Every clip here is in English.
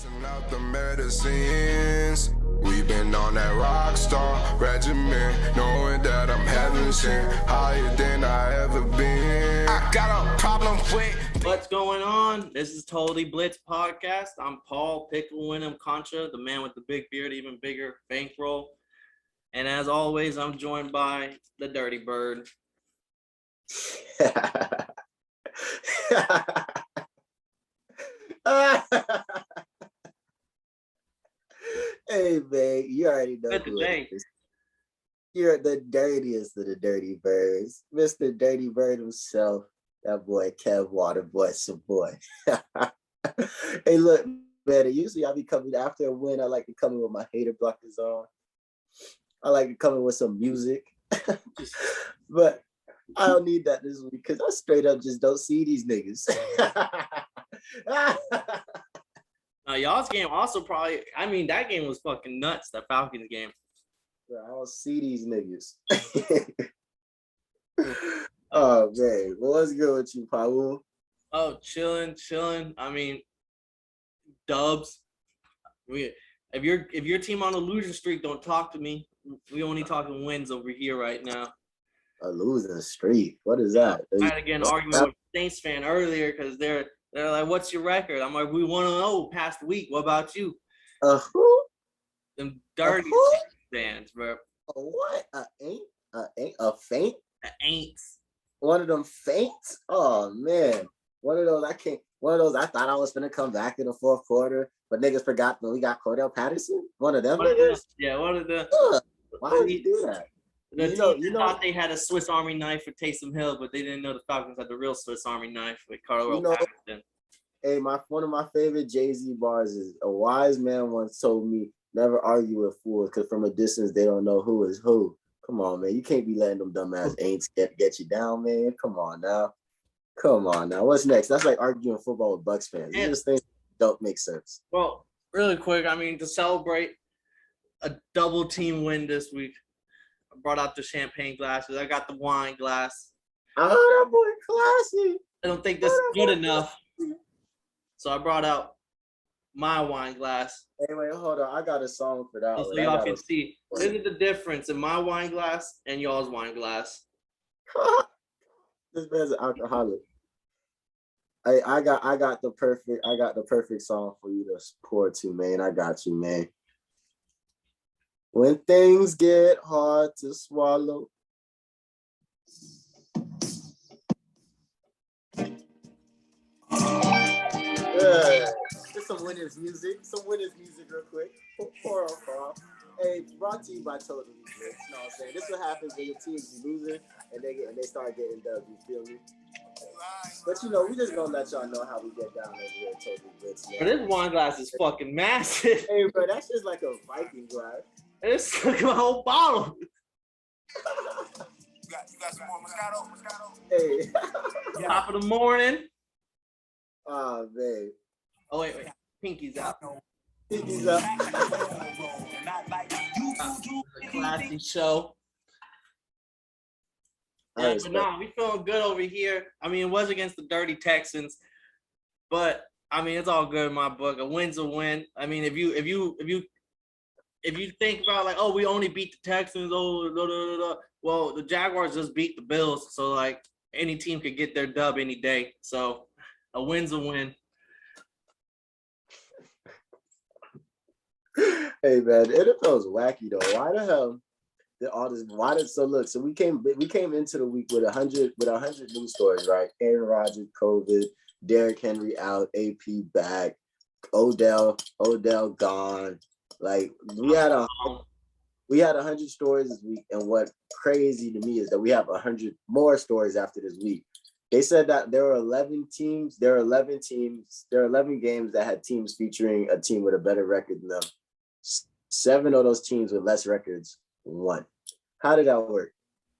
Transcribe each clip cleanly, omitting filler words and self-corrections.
Messing out the medicines. We've been on that rock star regimen, knowing that I'm heaven sent, higher than I ever been. I got a problem with. What's going on? This is Totally Blitzed podcast. I'm Paul Pickle Winham Contra, the man with the big beard, even bigger bankroll. And as always, I'm joined by the Dirty Bird. Hey man, you already know Good who today. it is. You're the dirtiest of the dirty birds, Mr. Dirty Bird himself. That boy Kev Waterboy, some boy. Hey, look, man. Usually I be coming after a win. I like to come in with my hater blockers on. I like to come in with some music, but I don't need that this week because I straight up just don't see these niggas. Now, y'all's game also probably, that game was fucking nuts, that Falcons game. Bro, I don't see these niggas. Oh man, well, what's good with you, Paul? Oh, chilling. Dubs. If your team on a losing streak, don't talk to me. We only talking wins over here right now. A losing streak? What is that? I had to get an argument with a Saints fan earlier because they're like, "What's your record?" I'm like, "We 1-0 past week. What about you?" Who? Them dirty fans, bro. A what? A faint? The ain'ts. One of them faints? Oh man, one of those I thought I was gonna come back in the fourth quarter, but niggas forgot that we got Cordell Patterson. One of them niggas? Yeah, one of the. Why would you do that? The team thought they had a Swiss Army knife for Taysom Hill, but they didn't know the Falcons had the real Swiss Army knife with Cordell Patterson. Hey, one of my favorite Jay-Z bars is, "A wise man once told me, never argue with fools, because from a distance they don't know who is who." Come on, man. You can't be letting them dumbass ain'ts get you down, man. Come on now. What's next? That's like arguing football with Bucks fans. Yeah. These things don't make sense. Well, really quick, to celebrate a double team win this week, I brought out the champagne glasses. I got the wine glass. Oh, that boy classy. I don't think this is good enough. So I brought out my wine glass. Hey, wait, hold on. I got a song for that. So y'all can see. This is the difference in my wine glass and y'all's wine glass. This man's an alcoholic. I got the perfect song for you to pour to, man. I got you, man. When things get hard to swallow. Yeah. Just some winners music. Real quick. Pour on, Carl. Hey, brought to you by Totally Blitzed. You know what I'm saying? This is what happens when your teams be losing and they start getting dubs. You feel me? But we just gonna let y'all know how we get down over here at Totally Blitzed. But this wine glass is fucking massive. Hey, bro, that's just like a Viking glass. It's like a whole bottle. You got some more Moscato? Hey. Top of the morning. Oh, man. Oh, wait. Pinky's out. Pinky's up. A classy show. Yeah, but no, we feeling good over here. It was against the dirty Texans, but it's all good in my book. A win's a win. If you think about like, oh, we only beat the Texans, well, the Jaguars just beat the Bills, so like any team could get their dub any day. So a win's a win. Hey man, the NFL's wacky though. Why the hell did all this? So we came into the week with 100 news stories, right? Aaron Rodgers, COVID, Derrick Henry out, AP back, Odell gone. Like we had 100 stories this week, and what crazy to me is that we have 100 more stories after this week. They said that there were 11 teams. There are 11 games that had teams featuring a team with a better record than them. 7 of those teams with less records won. How did that work?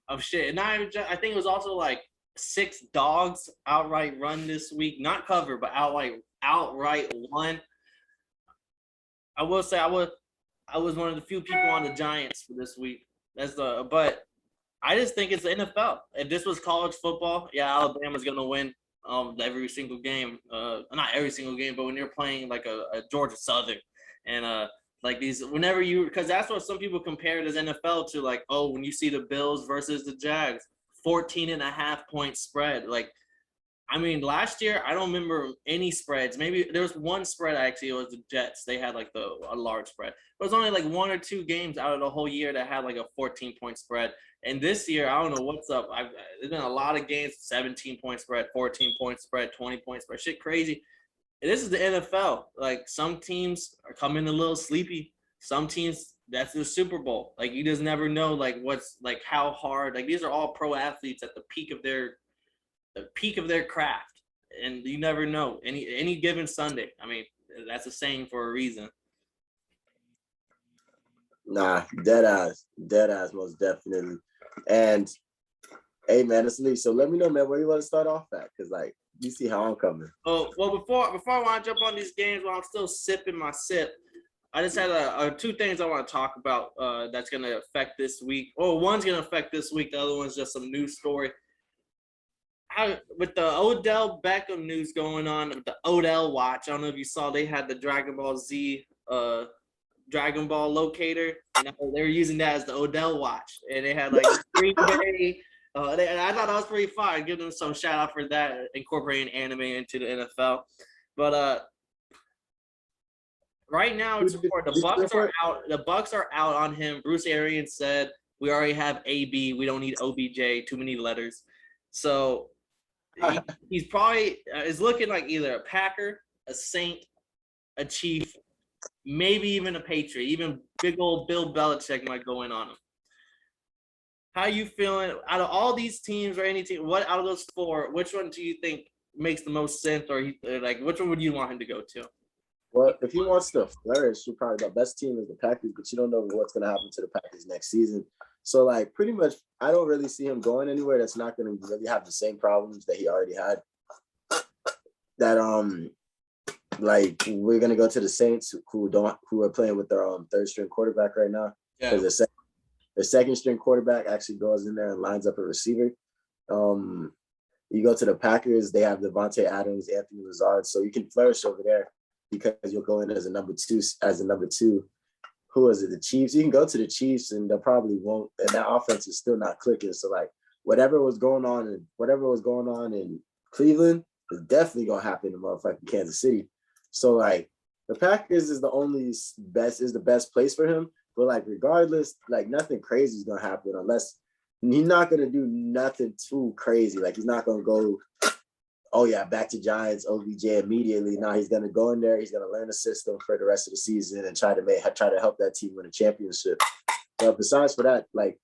Oh shit! And I think it was also like 6 dogs outright run this week, not cover, but outright won. I will say I was one of the few people on the Giants for this week. But I just think it's the NFL. If this was college football, yeah, Alabama's gonna win. every single game. Not every single game, but when you're playing like a Georgia Southern and like these, because that's what some people compare it as NFL to, like, oh, when you see the Bills versus the Jags, 14.5-point spread. Like, I mean, last year, I don't remember any spreads. Maybe there was one spread, actually. It was the Jets. They had like a large spread. It was only like 1 or 2 games out of the whole year that had like a 14-point spread. And this year, I don't know what's up. There's been a lot of games, 17-point spread, 14-point spread, 20-point spread, shit crazy. And this is the NFL. Like, some teams are coming a little sleepy. Some teams, that's the Super Bowl. Like, you just never know, like, what's, like, how hard. Like, these are all pro athletes at the peak of their craft, and you never know any given Sunday. I mean, that's a saying for a reason. Nah, dead ass, most definitely. And hey, man, it's Lee. So let me know, man, where you want to start off at, because like you see how I'm coming. Oh well, before I want to jump on these games, while I'm still sipping my sip, I just had 2 things I want to talk about that's going to affect this week. Oh, one's going to affect this week. The other one's just some news story. With the Odell Beckham news going on, with the Odell watch, I don't know if you saw, they had the Dragon Ball Z Dragon Ball locator, and they were using that as the Odell watch, and they had like Green Bay. And I thought that was pretty fun. Give them some shout out for that, incorporating anime into the NFL. But right now it's important. The Bucks are out. The Bucks are out on him. Bruce Arians said we already have AB. We don't need OBJ. Too many letters. So he's probably is looking like either a Packer, a Saint, a Chief, maybe even a Patriot. Even big old Bill Belichick might go in on him. How you feeling out of all these teams or any team? What out of those 4? Which one do you think makes the most sense, or like which one would you want him to go to? Well, if he wants to flourish, probably the best team is the Packers, but you don't know what's going to happen to the Packers next season. So, like, pretty much, I don't really see him going anywhere that's not going to really have the same problems that he already had. That, like, we're going to go to the Saints, who are playing with their third-string quarterback right now. Yeah. Because the second-string quarterback actually goes in there and lines up a receiver. You go to the Packers, they have Devontae Adams, Anthony Lazard, so you can flourish over there because you'll go in as a number two. Who is it? The Chiefs. You can go to the Chiefs, and they probably won't. And that offense is still not clicking. So like, whatever was going on in Cleveland is definitely gonna happen in motherfucking Kansas City. So like, the Packers is the best place for him. But like, regardless, like nothing crazy is gonna happen unless he's not gonna do nothing too crazy. Like he's not gonna go, oh yeah, back to Giants, OBJ immediately. Now he's gonna go in there. He's gonna learn the system for the rest of the season and try to help that team win a championship. But besides for that, like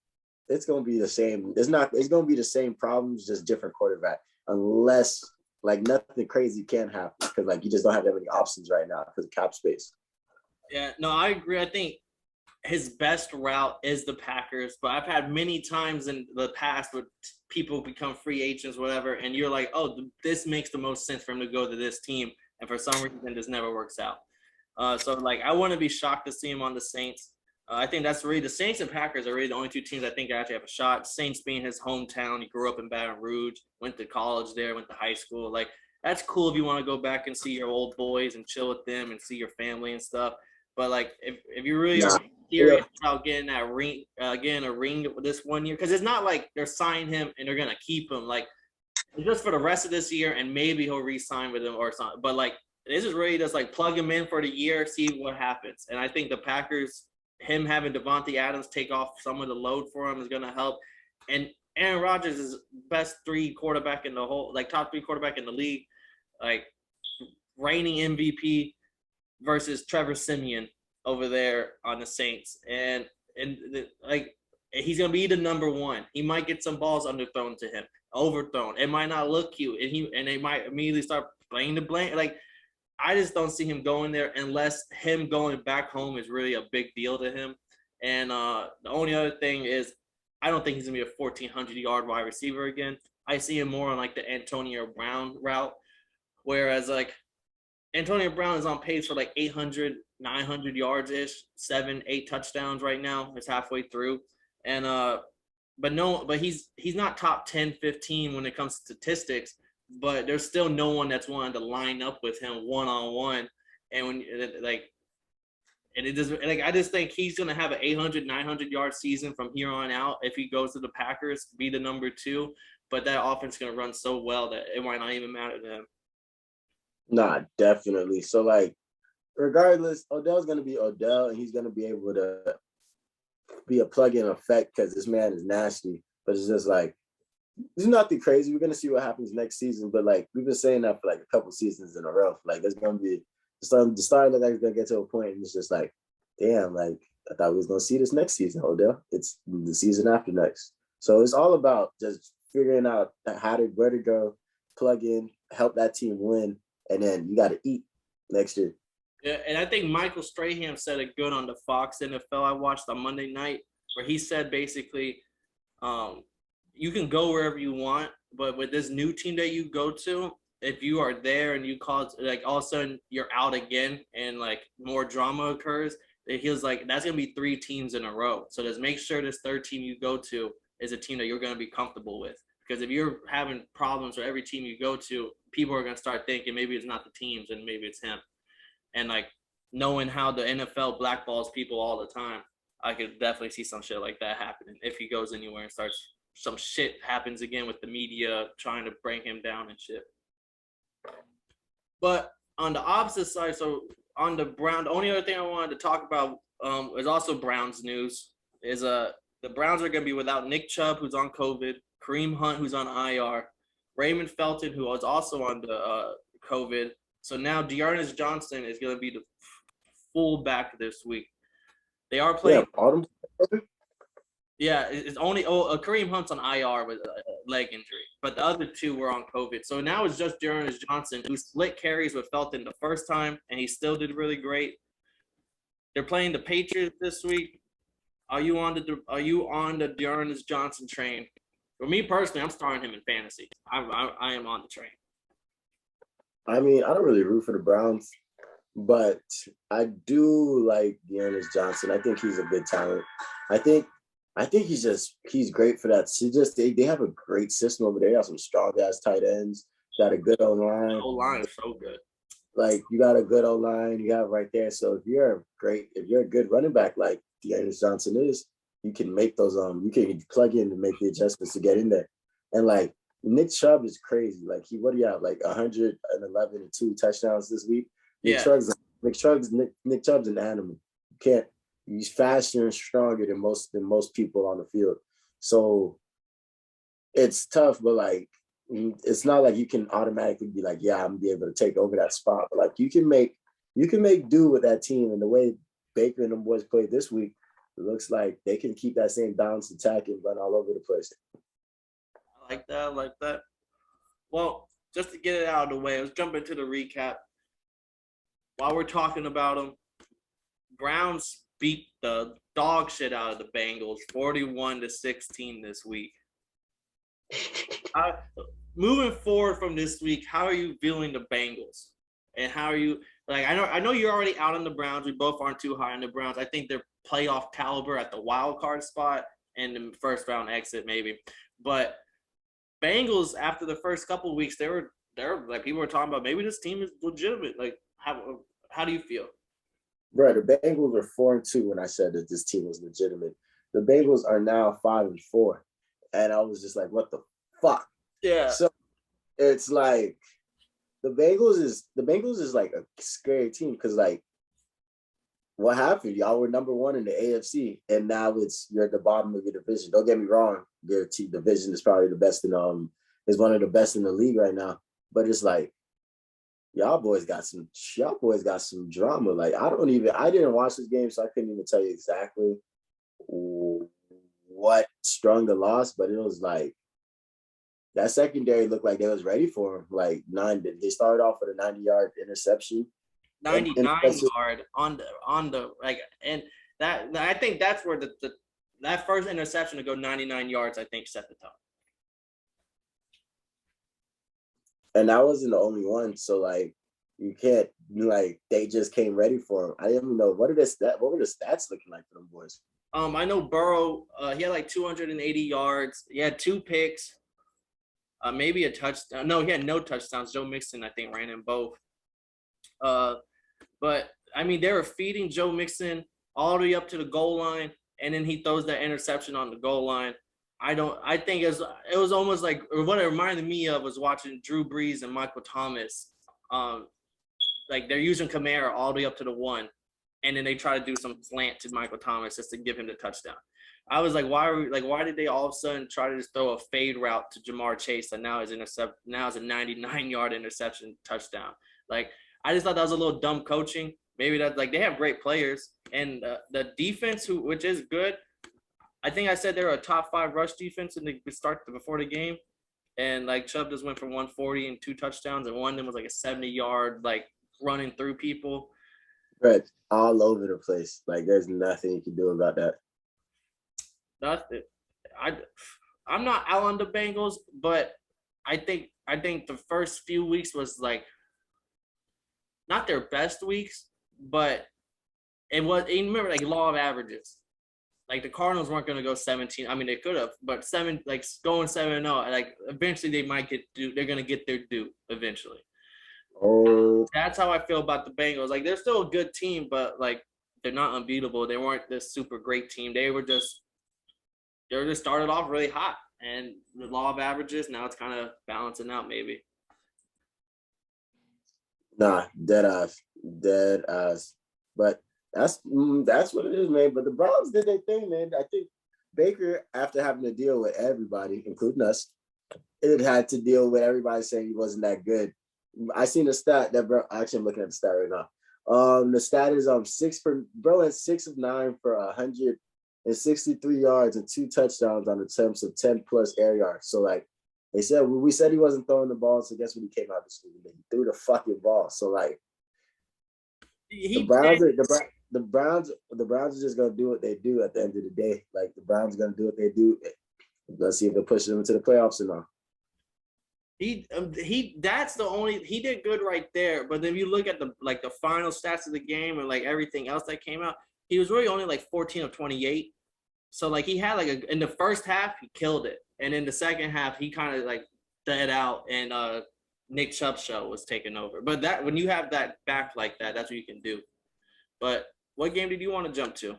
it's gonna be the same. It's gonna be the same problems, just different quarterback. Unless like nothing crazy can happen because like you just don't have that many options right now because of cap space. Yeah, no, I agree. I think his best route is the Packers, but I've had many times in the past where people become free agents, whatever, and you're like, oh, this makes the most sense for him to go to this team, and for some reason this never works out. So like, I wouldn't be shocked to see him on the Saints. I think that's really the Saints and Packers are really the only 2 teams I think actually have a shot. Saints being his hometown, he grew up in Baton Rouge, went to college there, went to high school. Like that's cool if you want to go back and see your old boys and chill with them and see your family and stuff. But like, if you really are serious about getting a ring this 1 year, because it's not like they're signing him and they're gonna keep him. Like it's just for the rest of this year, and maybe he'll re-sign with them or something. But like, this is really just like plug him in for the year, see what happens. And I think the Packers, him having Devontae Adams take off some of the load for him is gonna help. And Aaron Rodgers is best 3 quarterback in the whole, like top 3 quarterback in the league, like reigning MVP. Versus Trevor Siemian over there on the Saints, and like he's gonna be the number 1. He might get some balls underthrown to him, overthrown. It might not look cute, and they might immediately start playing the blame. Like I just don't see him going there unless him going back home is really a big deal to him. And the only other thing is, I don't think he's gonna be a 1,400-yard wide receiver again. I see him more on like the Antonio Brown route, whereas like Antonio Brown is on pace for like 800, 900 yards-ish, 7, 8 touchdowns right now. It's halfway through. And but he's not top 10, 15 when it comes to statistics, but there's still no one that's wanting to line up with him one-on-one. And when and it doesn't like I just think he's gonna have an 800, 900 yard season from here on out if he goes to the Packers, be the number 2. But that offense is gonna run so well that it might not even matter to him. Nah, definitely. So like, regardless, Odell's gonna be Odell, and he's gonna be able to be a plug-in effect because this man is nasty. But it's just like it's nothing crazy. We're gonna see what happens next season. But like we've been saying that for like a couple seasons in a row. Like it's gonna be the starting of that is gonna get to a point, and it's just like, damn, like I thought we was gonna see this next season, Odell. It's the season after next. So it's all about just figuring out where to go, plug in, help that team win, and then you got to eat next year. Yeah, and I think Michael Strahan said it good on the Fox NFL I watched on Monday night, where he said basically, you can go wherever you want, but with this new team that you go to, if you are there and you cause like all of a sudden you're out again and like more drama occurs, he was like, that's gonna be 3 teams in a row. So just make sure this third team you go to is a team that you're gonna be comfortable with. Because if you're having problems with every team you go to, people are gonna start thinking maybe it's not the teams and maybe it's him. And like knowing how the NFL blackballs people all the time, I could definitely see some shit like that happening if he goes anywhere and starts some shit happens again with the media trying to bring him down and shit. But on the opposite side, so on the Brown, the only other thing I wanted to talk about is also Browns news. Is the Browns are going to be without Nick Chubb, who's on COVID, Kareem Hunt, who's on IR, Raymond Felton, who was also on the COVID. So now Dearness Johnson is going to be the fullback this week. They are playing. Yeah, it's only Kareem Hunt's on IR with a leg injury, but the other 2 were on COVID. So now it's just Dearness Johnson, who split carries with Felton the first time, and he still did really great. They're playing the Patriots this week. Are you on the Dearness Johnson train? For me personally, I'm starting him in fantasy. I am on the train. I mean, I don't really root for the Browns, but I do like Dearness Johnson. I think he's a good talent. I think he's great for that. They have a great system over there. They have some strong ass tight ends. Got a good O-line. O-line is so good. Like you got a good O-line you have right there. So if you're a good running back like Dearness Johnson is, you can make those you can plug in and make the adjustments to get in there. And like Nick Chubb is crazy. Like what do you have? Like 111 and 2 touchdowns this week. Yeah. Nick Chubb's an animal. You can't. He's faster and stronger than most people on the field. So it's tough, but like it's not like you can automatically be like, yeah, I'm gonna be able to take over that spot. But like you can make do with that team, and the way Baker and them boys played this week, it looks like they can keep that same balanced attack and run all over the place. I like that. Well, just to get it out of the way, let's jump into the recap. While we're talking about them, Browns beat the dog shit out of the Bengals 41-16 this week. Moving forward from this week, how are you viewing the Bengals? And how are you like I know you're already out on the Browns. We both aren't too high on the Browns. I think they're playoff caliber at the wild card spot and the first round exit maybe. But Bengals after the first couple of weeks, they're like people were talking about maybe this team is legitimate. Like how do you feel? Bro, the Bengals were 4-2 when I said that this team was legitimate. The Bengals are now 5-4. And I was just like, what the fuck? Yeah. So it's like the Bengals is like a scary team because like what happened? Y'all were number 1 in the AFC, and now you're at the bottom of your division. Don't get me wrong, your division is probably the best is one of the best in the league right now. But it's like y'all boys got some drama. Like I didn't watch this game, so I couldn't even tell you exactly what strung the loss, but it was like that secondary looked like they was ready for him. Like they started off with a 90-yard interception. 99-yard on the like, and that I think that's where that first interception to go 99 yards, I think, set the tone. And that wasn't the only one. So like you can't like they just came ready for him. I didn't even know what were the stats looking like for them boys. I know Burrow, he had like 280 yards. He had 2 picks. maybe a touchdown. No, he had no touchdowns. Joe Mixon, I think, ran in both. But I mean, they were feeding Joe Mixon all the way up to the goal line, and then he throws that interception on the goal line. I think it was almost like, or what it reminded me of was watching Drew Brees and Michael Thomas. Like they're using Kamara all the way up to the 1, and then they try to do some slant to Michael Thomas just to give him the touchdown. I was like, why did they all of a sudden try to just throw a fade route to Jamar Chase, and now it's a 99-yard interception touchdown? Like, I just thought that was a little dumb coaching. Maybe that's like, they have great players, and the defense, which is good. I think I said they were a top 5 rush defense in the start before the game, and like Chubb just went for 140 and 2 touchdowns, and one of them was like a 70-yard like running through people. Right, all over the place. Like there's nothing you can do about that. Nothing. I'm not out on the Bengals, but I think the first few weeks was like not their best weeks, but it was. And remember, like law of averages. Like the Cardinals weren't going to go 17. I mean, they could have, but going 7-0. Like eventually, they might get due. They're going to get their due eventually. Oh, That's how I feel about the Bengals. Like they're still a good team, but like they're not unbeatable. They weren't this super great team. They just started off really hot, and the law of averages, now it's kind of balancing out maybe. nah, dead ass. But that's what it is, man. But the Browns did their thing, man. I think Baker, after having to deal with everybody, including us, it had to deal with everybody saying he wasn't that good. I seen the stat that actually I'm looking at the stat right now. The stat is 6 of 9 for 163 yards and 2 touchdowns on attempts of 10 plus air yards. So like they said, we said he wasn't throwing the ball. So guess what? He came out of school, he threw the fucking ball. So like the Browns are just gonna do what they do at the end of the day. Like the Browns are gonna do what they do. Let's see if they push them into the playoffs or not. He did good right there. But then you look at the final stats of the game and like everything else that came out, he was really only like 14 of 28. So like he had in the first half he killed it, and in the second half he kind of like dead out, and Nick Chubb's show was taken over. But that when you have that back like that, that's what you can do. But what game did you want to jump to?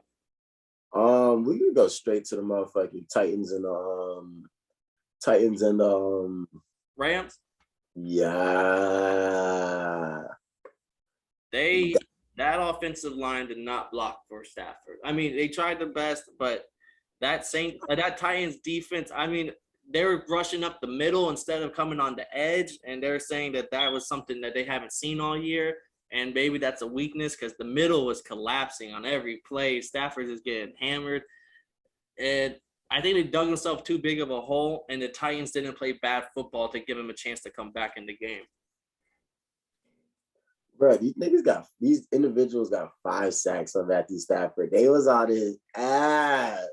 We can go straight to the motherfucking Titans and Rams? Yeah. That offensive line did not block for Stafford. I mean, they tried their best, but that Titans defense, I mean, they were rushing up the middle instead of coming on the edge, and they're saying that was something that they haven't seen all year, and maybe that's a weakness because the middle was collapsing on every play. Stafford is getting hammered, and I think they dug themselves too big of a hole, and the Titans didn't play bad football to give him a chance to come back in the game. Bro, these individuals got 5 sacks on Matthew Stafford. They was on his ass.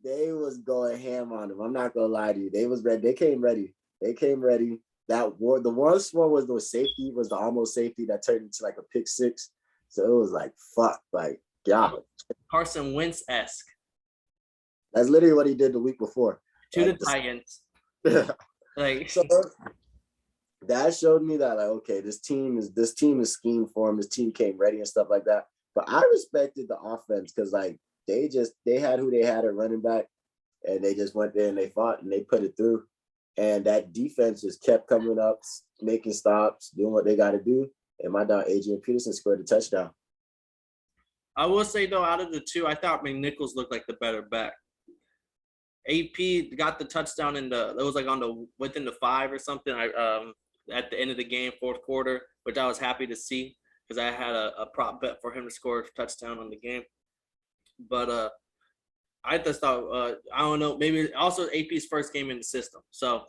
They was going ham on him. I'm not gonna lie to you. They was ready. They came ready. The one score was the safety, was the almost safety that turned into like a pick 6. So it was like fuck, like God. Carson Wentz-esque. That's literally what he did the week before. To the Titans. Like so that showed me that like, okay, this team is scheme for him. This team came ready and stuff like that. But I respected the offense because like they had who they had at running back, and they just went there and they fought and they put it through. And that defense just kept coming up, making stops, doing what they got to do. And my dog Adrian Peterson scored a touchdown. I will say though, out of the two, I thought McNichols looked like the better back. AP got the touchdown within the 5 or something. At the end of the game, fourth quarter, which I was happy to see because I had a prop bet for him to score a touchdown on the game. But I just thought, I don't know, maybe also AP's first game in the system. So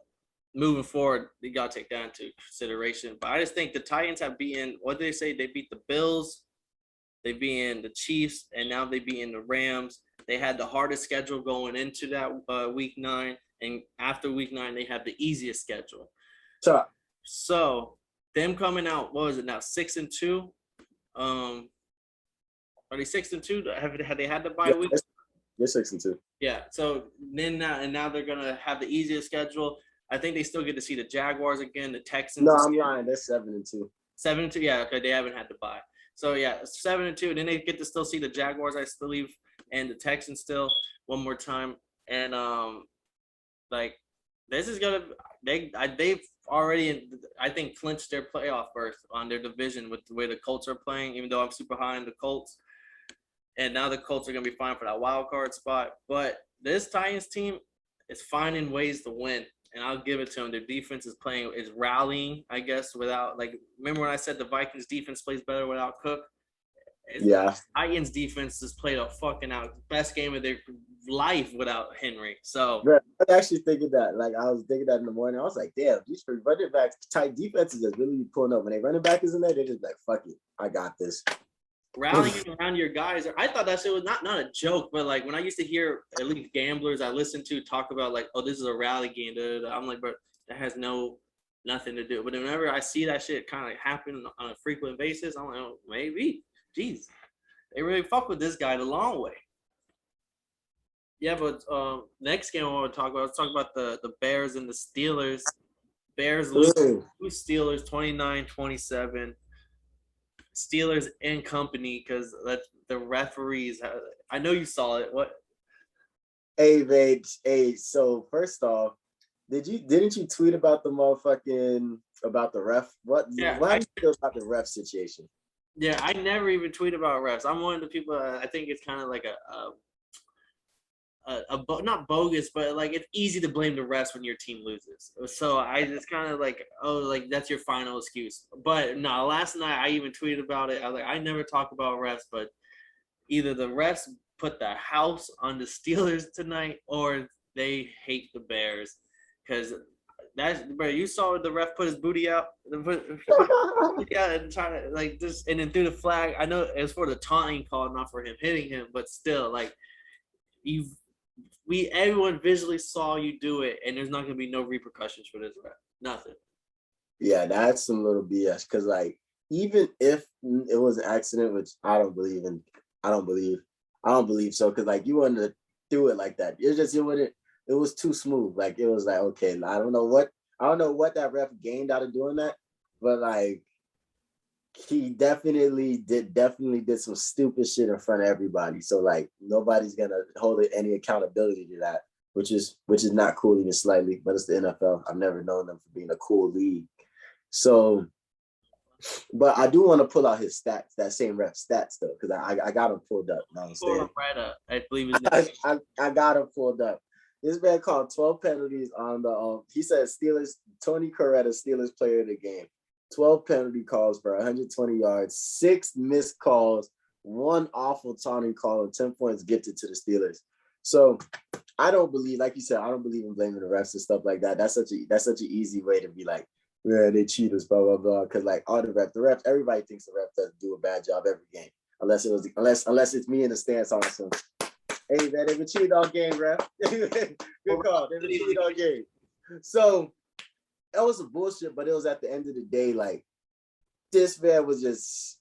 moving forward, you got to take that into consideration. But I just think the Titans have beaten, what did they say? They beat the Bills, they beat the Chiefs, and now they beat the Rams. They had the hardest schedule going into that week 9. And after week 9, they have the easiest schedule. So them coming out, what was it now? 6-2. Are they 6-2? Have they had the bye week? They're 6-2. Yeah. So then now they're gonna have the easiest schedule. I think they still get to see the Jaguars again, the Texans. No, I'm lying. They're 7-2. 7-2. Yeah, okay, they haven't had to bye. So yeah, 7-2. And then they get to still see the Jaguars, I believe, and the Texans still one more time. And like this is gonna they've already I think clinched their playoff berth on their division with the way the Colts are playing. Even though I'm super high on the Colts, and now the Colts are gonna be fine for that wild card spot. But this Titans team is finding ways to win, and I'll give it to them. Their defense is rallying, I guess. Without remember when I said the Vikings defense plays better without Cook? Yeah. Titans defense has played a fucking best game of their life without Henry. So Bro, I was actually thinking that. Like I was thinking that in the morning. I was like, damn, these running backs, tight defenses is really pulling up. When they running back is in there, they're just like, fuck it, I got this. rallying around your guys. I thought that shit was not a joke, but like when I used to hear at least gamblers I listened to talk about like, oh, this is a rally game. I'm like, bro, that has nothing to do. But whenever I see that shit kind of happen on a frequent basis, I'm like, oh, maybe. Jeez, they really fuck with this guy the long way. Yeah, but next game I want to talk about. Let's talk about the Bears and the Steelers. Bears lose to Steelers 29-27. Steelers in company because the referees. I know you saw it. What? Hey, babe. Hey, so first off, didn't you tweet about the motherfucking about the ref? What? Yeah, What do you feel about the ref situation? Yeah, I never even tweet about refs. I'm one of the people. I think it's kind of like not bogus, but like it's easy to blame the refs when your team loses. So I just kind of like, oh, like that's your final excuse. But no, last night I even tweeted about it. I was like, I never talk about refs, but either the refs put the house on the Steelers tonight, or they hate the Bears because bro. You saw the ref put his booty out, yeah, and trying to like just and then threw the flag. I know it's for the taunting call, not for him hitting him, but still, like everyone visually saw you do it, and there's not gonna be no repercussions for this ref. Nothing. Yeah, that's some little BS. Because like, even if it was an accident, which I don't believe in, I don't believe so. Because like, you wouldn't have do it like that. It's just it was too smooth. Like it was like, okay, I don't know what that ref gained out of doing that, but like he definitely did some stupid shit in front of everybody. So like nobody's gonna hold any accountability to that, which is not cool even slightly. But it's the NFL. I've never known them for being a cool league. So, but I do want to pull out his stats, that same ref stats though, because I got him pulled up. I believe I got him pulled up. This man called 12 penalties on the. He said Steelers. Tony Coretta, Steelers player of the game. 12 penalty calls for 120 yards, 6 missed calls, 1 awful taunting call, and 10 points gifted to the Steelers. So I don't believe, like you said, I don't believe in blaming the refs and stuff like that. That's such an easy way to be like, yeah, they cheat us, blah blah blah. Because like all the refs, everybody thinks the ref doesn't do a bad job every game, unless it's me in the stance on some. Hey man, they've been cheating all game, ref. Good call. They've been cheating all game. So that was some bullshit, but it was at the end of the day, like this man was just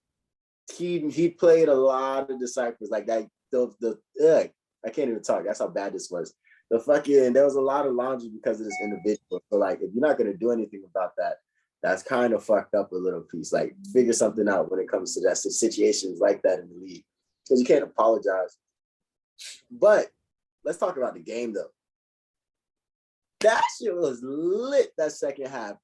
he played a lot of disciples like that. I can't even talk. That's how bad this was. There was a lot of laundry because of this individual. So like, if you're not gonna do anything about that, that's kind of fucked up a little piece. Like, figure something out when it comes to that situations like that in the league, because you can't apologize. But let's talk about the game though. That shit was lit that second half.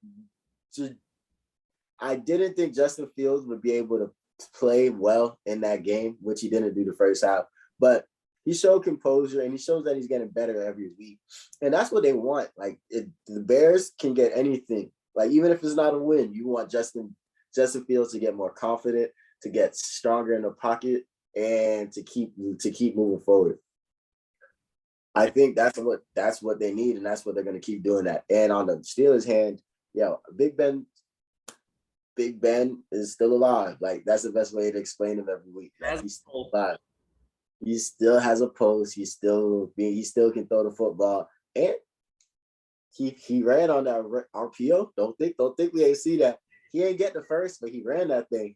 I didn't think Justin Fields would be able to play well in that game, which he didn't do the first half. But he showed composure, and he shows that he's getting better every week. And that's what they want. Like, the Bears can get anything. Like, even if it's not a win, you want Justin Fields to get more confident, to get stronger in the pocket, and to keep moving forward. I think that's what they need, and that's what they're going to keep doing that. And on the Steelers' hand, Big Ben is still alive. Like, that's the best way to explain him every week. He's still alive. He still has a post. He still can throw the football, and he ran on that RPO. Don't think we ain't see that. He ain't get the first, but he ran that thing.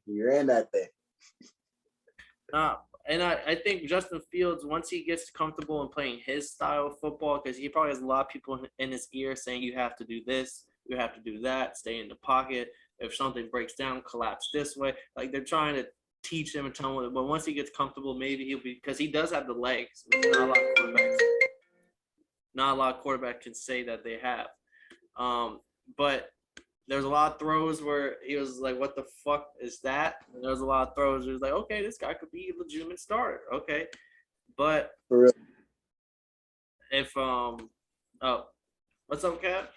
And I think Justin Fields, once he gets comfortable in playing his style of football, because he probably has a lot of people in his ear saying you have to do this, you have to do that, stay in the pocket. If something breaks down, collapse this way. Like they're trying to teach him and tell him. But once he gets comfortable, maybe he'll be, because he does have the legs. Not a lot of quarterbacks can say that they have. But there's a lot of throws where he was like, what the fuck is that? And there's a lot of throws where he was like, okay, this guy could be a legitimate starter. Okay. But For real. if what's up, Cap?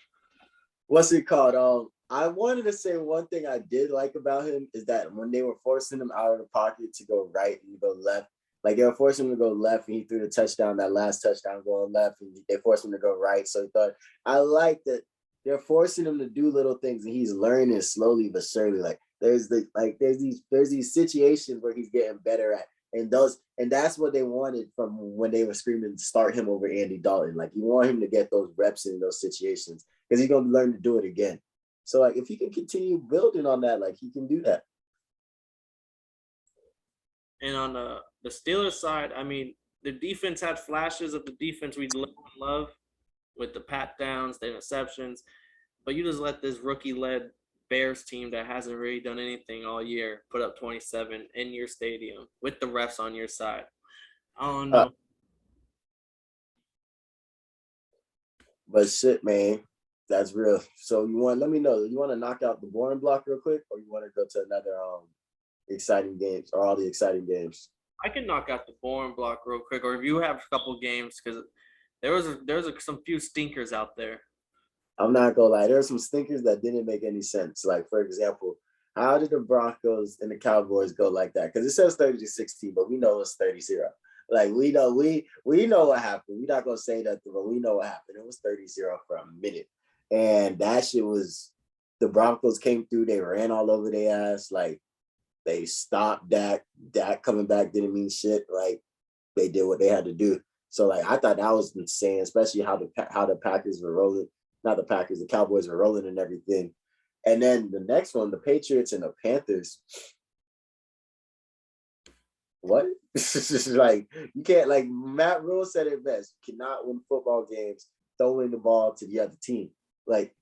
What's it called? I wanted to say one thing I did like about him is that when they were forcing him out of the pocket to go right and go left, like they were forcing him to go left and he threw the touchdown, that last touchdown going left, and they forced him to go right. So he thought, I like that they're forcing him to do little things and he's learning slowly but surely. Like there's these situations where he's getting better at. And that's what they wanted from when they were screaming to start him over Andy Dalton. Like you want him to get those reps in those situations because he's gonna learn to do it again. So like if he can continue building on that, like he can do that. And on the Steelers side, I mean, the defense had flashes of the defense we love with the pat downs, the interceptions, but you just let this rookie-led Bears team that hasn't really done anything all year put up 27 in your stadium with the refs on your side. I don't know. But shit, man, that's real. So let me know, you want to knock out the boring block real quick, or you want to go to another exciting games or all the exciting games? I can knock out the boring block real quick, or if you have a couple games, because there was some few stinkers out there. I'm not gonna lie, there's some stinkers that didn't make any sense. Like for example, how did the Broncos and the Cowboys go like that? Because it says 30-16, but we know it's 30-0. Like we know what happened. We're not gonna say that, but we know what happened. It was 30-0 for a minute, and that shit was, the Broncos came through. They ran all over their ass. Like they stopped Dak. Dak coming back didn't mean shit. Like they did what they had to do. So like I thought that was insane, especially how the Packers were rolling. Not the Packers, the Cowboys were rolling and everything. And then the next one, the Patriots and the Panthers. What? Like you can't, like Matt Rule said it best. You cannot win football games throwing the ball to the other team. Like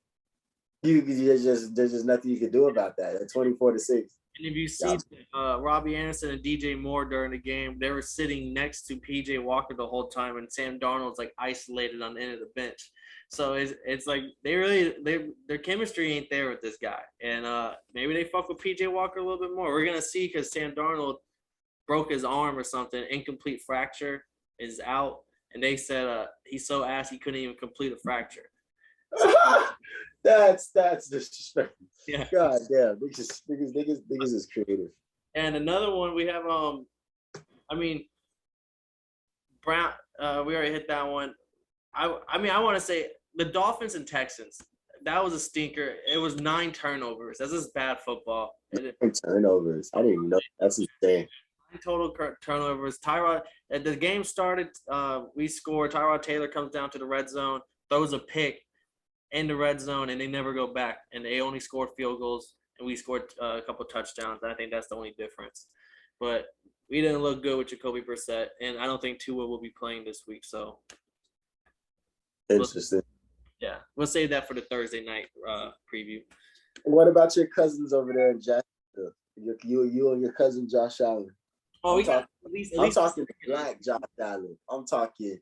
there's just nothing you can do about that. At 24-6. And if you see Robbie Anderson and DJ Moore during the game, they were sitting next to PJ Walker the whole time, and Sam Darnold's like isolated on the end of the bench. So it's like their chemistry ain't there with this guy, and maybe they fuck with PJ Walker a little bit more. We're gonna see, because Sam Darnold broke his arm or something, incomplete fracture, is out, and they said he's so ass he couldn't even complete a fracture. That's disrespectful. Yeah. God damn, niggas is creative. And another one we have, I mean, Brown. We already hit that one. I mean, I want to say the Dolphins and Texans. That was a stinker. It was 9 turnovers. That's just bad football. 9 turnovers. I didn't even know. That's insane. 9 total turnovers. Tyrod. The game started. We scored. Tyrod Taylor comes down to the red zone, throws a pick in the red zone, and they never go back. And they only scored field goals, and we scored a couple touchdowns. I think that's the only difference. But we didn't look good with Jacoby Brissett, and I don't think Tua will be playing this week. So interesting. We'll save that for the Thursday night preview. What about your cousins over there in Jacksonville? You and your cousin Josh Allen. Oh, I'm talking black Josh Allen. I'm talking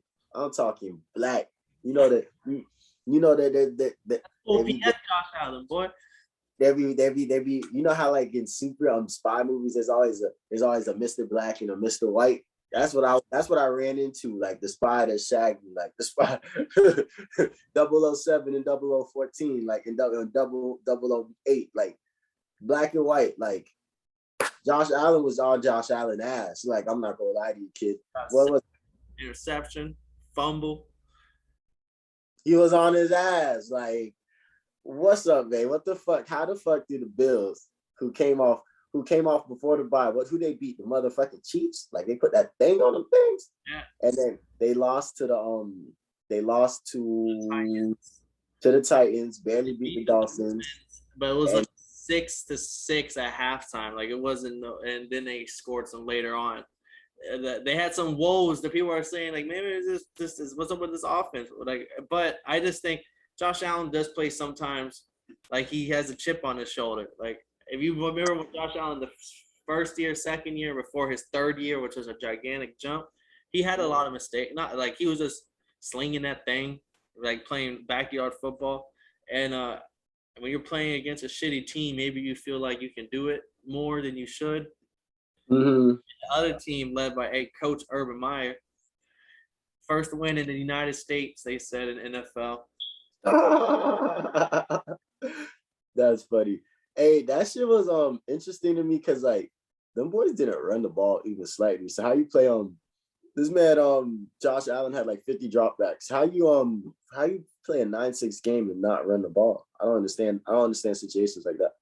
black. You know that. Oh, he has Josh Allen, boy. They be. You know how like in super spy movies, there's always a Mr. Black and a Mr. White. That's what I ran into, like the spy that shagged me, like the spy 007 and 0014, like in 008, like black and white. Like Josh Allen was on Josh Allen ass. Like, I'm not gonna lie to you, kid. What was interception, fumble? He was on his ass. Like, what's up, man? What the fuck? How the fuck did the Bills, who came off before the bye, who they beat? The motherfucking Chiefs? Like, they put that thing on them things. Yeah. And then they lost to the Titans, barely beat the Dolphins. But it was like 6-6 at halftime. Like, it wasn't, and then they scored some later on. they had some woes that people are saying like maybe it's this is what's up with this offense. Like, but I just think Josh Allen does play sometimes like he has a chip on his shoulder. Like if you remember with Josh Allen the first year, second year, before his third year, which was a gigantic jump, he had a lot of mistakes. Not like he was just slinging that thing, like playing backyard football. And when you're playing against a shitty team, maybe you feel like you can do it more than you should. Mm-hmm. The other team led by coach Urban Meyer, first win in the United States, they said in NFL. That's funny. Hey, that shit was interesting to me because like them boys didn't run the ball even slightly. So how you play this man Josh Allen had like 50 dropbacks. How you play a 9-6 game and not run the ball? I don't understand situations like that.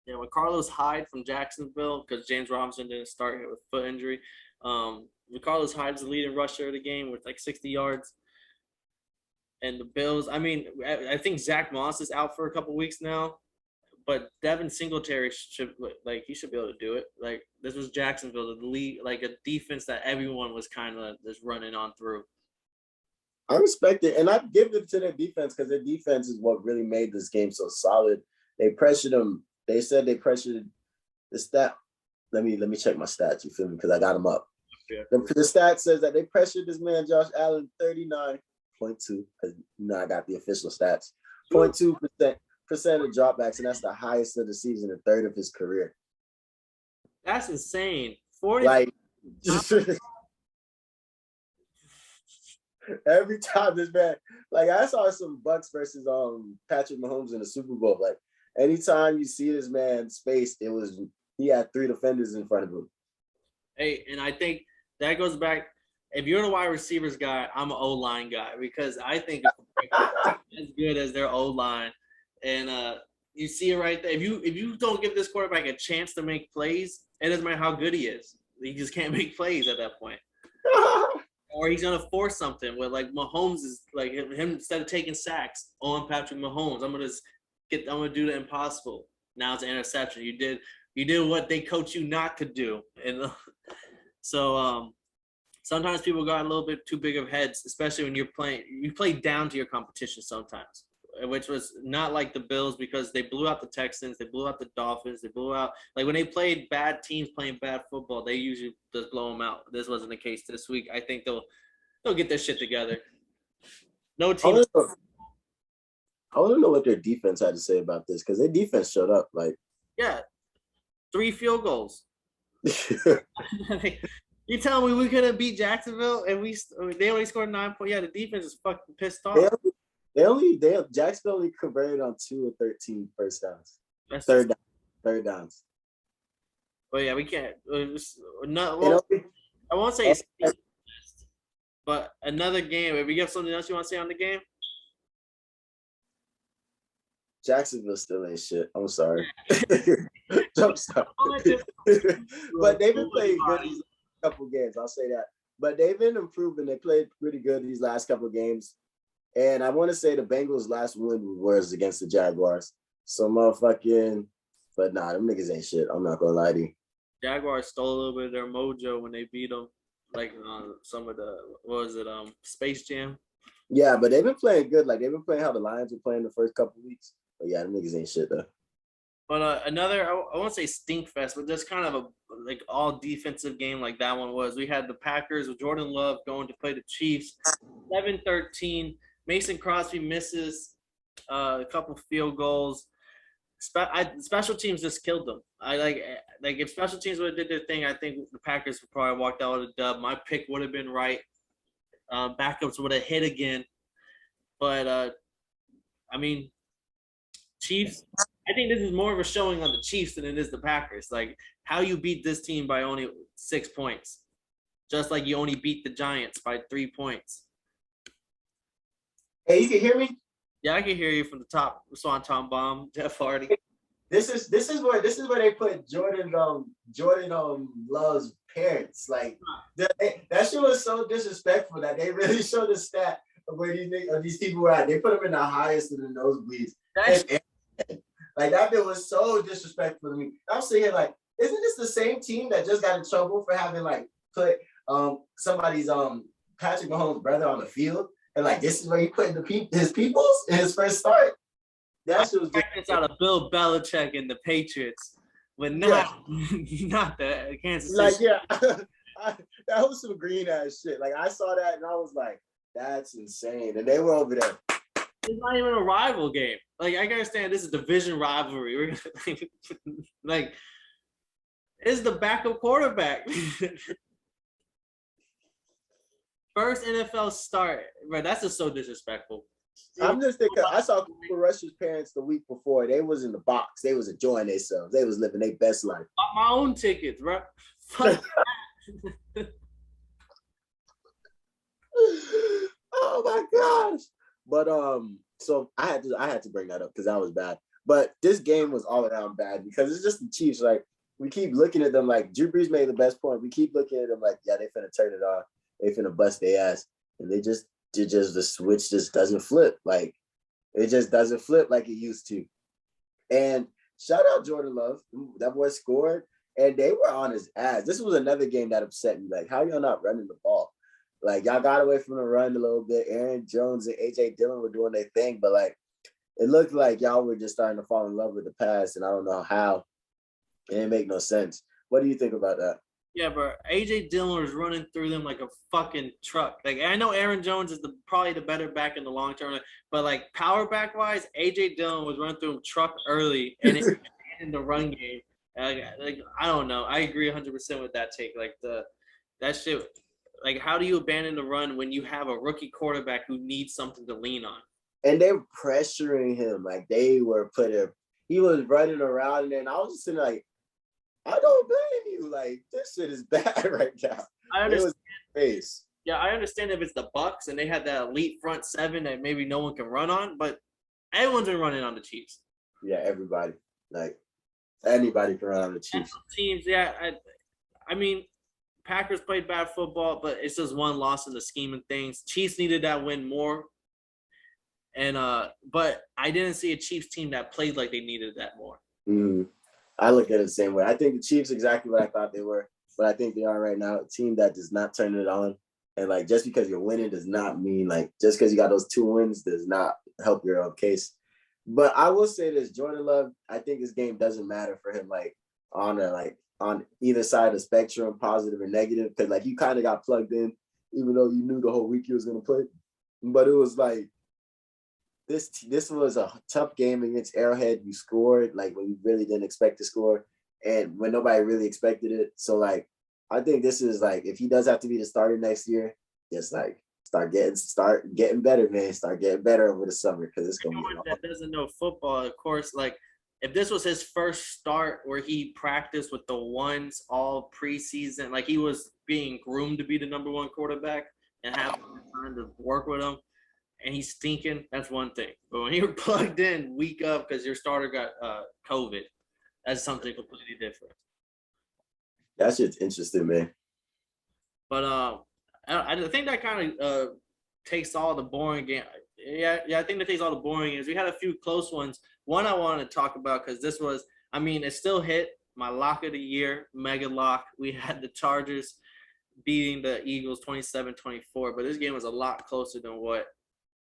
Yeah, when Carlos Hyde from Jacksonville, because James Robinson didn't start here with foot injury. When Carlos Hyde's the leading rusher of the game with like 60 yards. And the Bills, I mean, I think Zach Moss is out for a couple weeks now, but Devin Singletary should he should be able to do it. Like this was Jacksonville, the league, like a defense that everyone was kind of just running on through. I respect it, and I give it to their defense because their defense is what really made this game so solid. They pressured them. They said they pressured the stat. Let me check my stats. You feel me? Because I got them up. Yeah. The stat says that they pressured this man Josh Allen 39.2. Because I got the official stats. 0.2% of dropbacks, and that's the highest of the season, a third of his career. That's insane. 40. Like every time this man, like I saw some Bucks versus Patrick Mahomes in the Super Bowl. Like anytime you see this man's face, he had 3 defenders in front of him. Hey, and I think that goes back. If you're the wide receivers guy, I'm an O-line guy because I think it's as good as their O-line. And you see it right there. If you don't give this quarterback a chance to make plays, it doesn't matter how good he is. He just can't make plays at that point. Or he's gonna force something where like Mahomes is like him instead of taking sacks on Patrick Mahomes. I'm gonna do the impossible. Now it's an interception. You did what they coach you not to do. And so sometimes people got a little bit too big of heads, especially when you play down to your competition sometimes, which was not like the Bills because they blew out the Texans, they blew out the Dolphins, they blew out like when they played bad teams playing bad football, they usually just blow them out. This wasn't the case this week. I think they'll get their shit together. No team. I want to know what their defense had to say about this because their defense showed up. Like, yeah, 3 field goals. You tell me we couldn't beat Jacksonville and they only scored 9 points. Yeah, the defense is fucking pissed off. Jacksonville only converted on 2 of 13 first downs. Third downs. But yeah, we can't. I won't say it's but another game. If you have something else you want to say on the game? Jacksonville still ain't shit. I'm sorry. I'm sorry. But they've been playing good these couple games. I'll say that. But they've been improving. They played pretty good these last couple of games. And I want to say the Bengals' last win was against the Jaguars. So motherfucking, but nah, them niggas ain't shit. I'm not gonna lie to you. Jaguars stole a little bit of their mojo when they beat them, like some of the Space Jam. Yeah, but they've been playing good. Like they've been playing how the Lions were playing the first couple of weeks. But yeah, them niggas ain't shit though. But another, I won't say stink fest, but just kind of a like all defensive game like that one was. We had the Packers with Jordan Love going to play the Chiefs, 7-13. Mason Crosby misses a couple field goals. Special teams just killed them. I like if special teams would have did their thing, I think the Packers would probably walked out with a dub. My pick would have been right. Backups would have hit again, but I mean, Chiefs. I think this is more of a showing on the Chiefs than it is the Packers. Like how you beat this team by only 6 points, just like you only beat the Giants by 3 points. Hey, you can hear me? Yeah, I can hear you from the top. Swanton Bomb, Jeff Hardy. This is where they put Jordan Love's parents. Like that shit was so disrespectful that they really showed the stat of where these people were at. They put them in the highest of the nosebleeds. Like that bit was so disrespectful to me. I'm sitting here like, isn't this the same team that just got in trouble for having like put somebody's Patrick Mahomes' brother on the field, and like this is where he put his peoples in his first start. That shit was It's out of Bill Belichick and the Patriots, but not the Kansas City. Like, yeah, that was some green ass shit. Like, I saw that and I was like, that's insane. And they were over there. It's not even a rival game. Like, I can understand this is a division rivalry. Like, it's the backup quarterback. First NFL start, bro. That's just so disrespectful. I'm just thinking, I saw Cooper Rush's parents the week before. They was in the box. They was enjoying themselves. They was living their best life. Bought my own tickets, bro. Fuck. Oh my gosh. But so I had to bring that up because that was bad. But this game was all around bad because it's just the Chiefs. Like, we keep looking at them like Drew Brees made the best point. We keep looking at them like, yeah, they finna turn it on. They finna bust their ass. And the switch just doesn't flip. Like, it just doesn't flip like it used to. And shout out Jordan Love. That boy scored. And they were on his ass. This was another game that upset me. Like, how y'all not running the ball? Like, y'all got away from the run a little bit. Aaron Jones and A.J. Dillon were doing their thing. But, like, it looked like y'all were just starting to fall in love with the pass. And I don't know how. It didn't make no sense. What do you think about that? Yeah, bro. A.J. Dillon was running through them like a fucking truck. Like, I know Aaron Jones is probably the better back in the long term, but like power back wise, A.J. Dillon was running through him truck early and it in the run game. Like I don't know. I agree 100% with that take. Like that shit. Like, how do you abandon the run when you have a rookie quarterback who needs something to lean on? And they were pressuring him. Like, they were he was running around, and I was just sitting like, I don't blame you. Like, this shit is bad right now. I understand. Face. Yeah, I understand if it's the Bucks and they had that elite front seven that maybe no one can run on, but everyone's been running on the Chiefs. Yeah, everybody. Like, anybody can run on the Chiefs. Teams, yeah. I mean, Packers played bad football, but it's just one loss in the scheme of things. Chiefs needed that win more. And but I didn't see a Chiefs team that played like they needed that more. Mm-hmm. I look at it the same way. I think the Chiefs exactly what I thought they were, but I think they are right now. A team that does not turn it on. And like, just because you're winning does not mean like just because you got those 2 wins does not help your case. But I will say this, Jordan Love, I think this game doesn't matter for him like on either side of the spectrum, positive or negative, because like you kind of got plugged in, even though you knew the whole week you was gonna play. But it was like this was a tough game against Arrowhead. You scored like when you really didn't expect to score, and when nobody really expected it. So like, I think this is like, if he does have to be the starter next year, just like start getting better, man. Start getting better over the summer because it's gonna be. That doesn't know football, of course. Like, if this was his first start where he practiced with the ones all preseason, like he was being groomed to be the number 1 quarterback and have time to work with him, and he's stinking, that's one thing. But when you're plugged in week up because your starter got COVID, that's something completely different. That shit's interesting, man. But I think that kind of takes all the boring game. Yeah, I think that takes all the boring games. We had a few close ones. One I wanted to talk about because this was, I mean, it still hit my lock of the year, mega lock. We had the Chargers beating the Eagles 27-24, but this game was a lot closer than what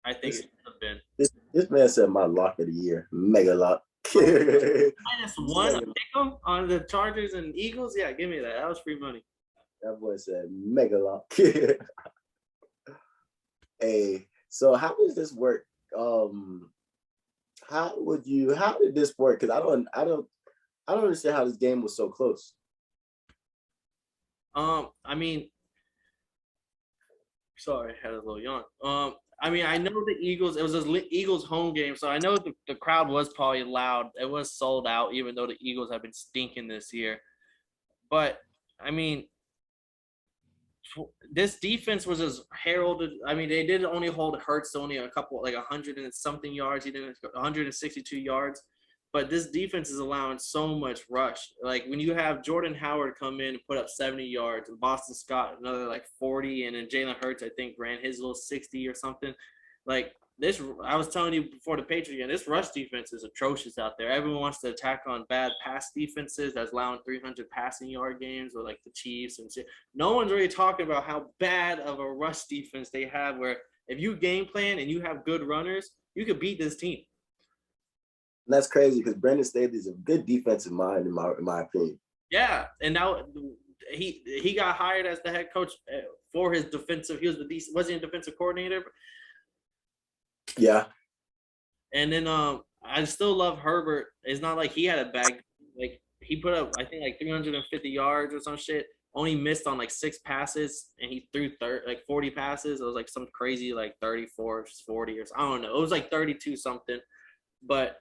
I think it should have been. This man said my lock of the year, mega lock. -1 pick 'em on the Chargers and Eagles. Yeah, give me that. That was free money. That boy said mega lock. Hey, so how does this work? How did this work? Because I don't understand how this game was so close. I mean, sorry, I had a little yawn. I mean, I know the Eagles, it was a Eagles home game, so I know the crowd was probably loud. It was sold out, even though the Eagles have been stinking this year. But, I mean, this defense was just heralded. I mean, they did only hold Hurts to only a couple, like 100 and something yards. He didn't 162 yards. But this defense is allowing so much rush. Like, when you have Jordan Howard come in and put up 70 yards, and Boston Scott another like 40, and then Jalen Hurts, I think, ran his little 60 or something. Like, this I was telling you before the Patriots game, this rush defense is atrocious out there. Everyone wants to attack on bad pass defenses that's allowing 300 passing yard games, or like the Chiefs and shit. No one's really talking about how bad of a rush defense they have, where if you game plan and you have good runners, you could beat this team. And that's crazy because Brandon Staley is a good defensive mind in my opinion. Yeah, and now he got hired as the head coach for his defensive. He was wasn't he a defensive coordinator? Yeah. And then I still love Herbert. It's not like he had a bad, like he put up I think like 350 yards or some shit. Only missed on like 6 passes, and he threw 40 passes. It was like some crazy like 34, 40 or I don't know. It was like 32 something. But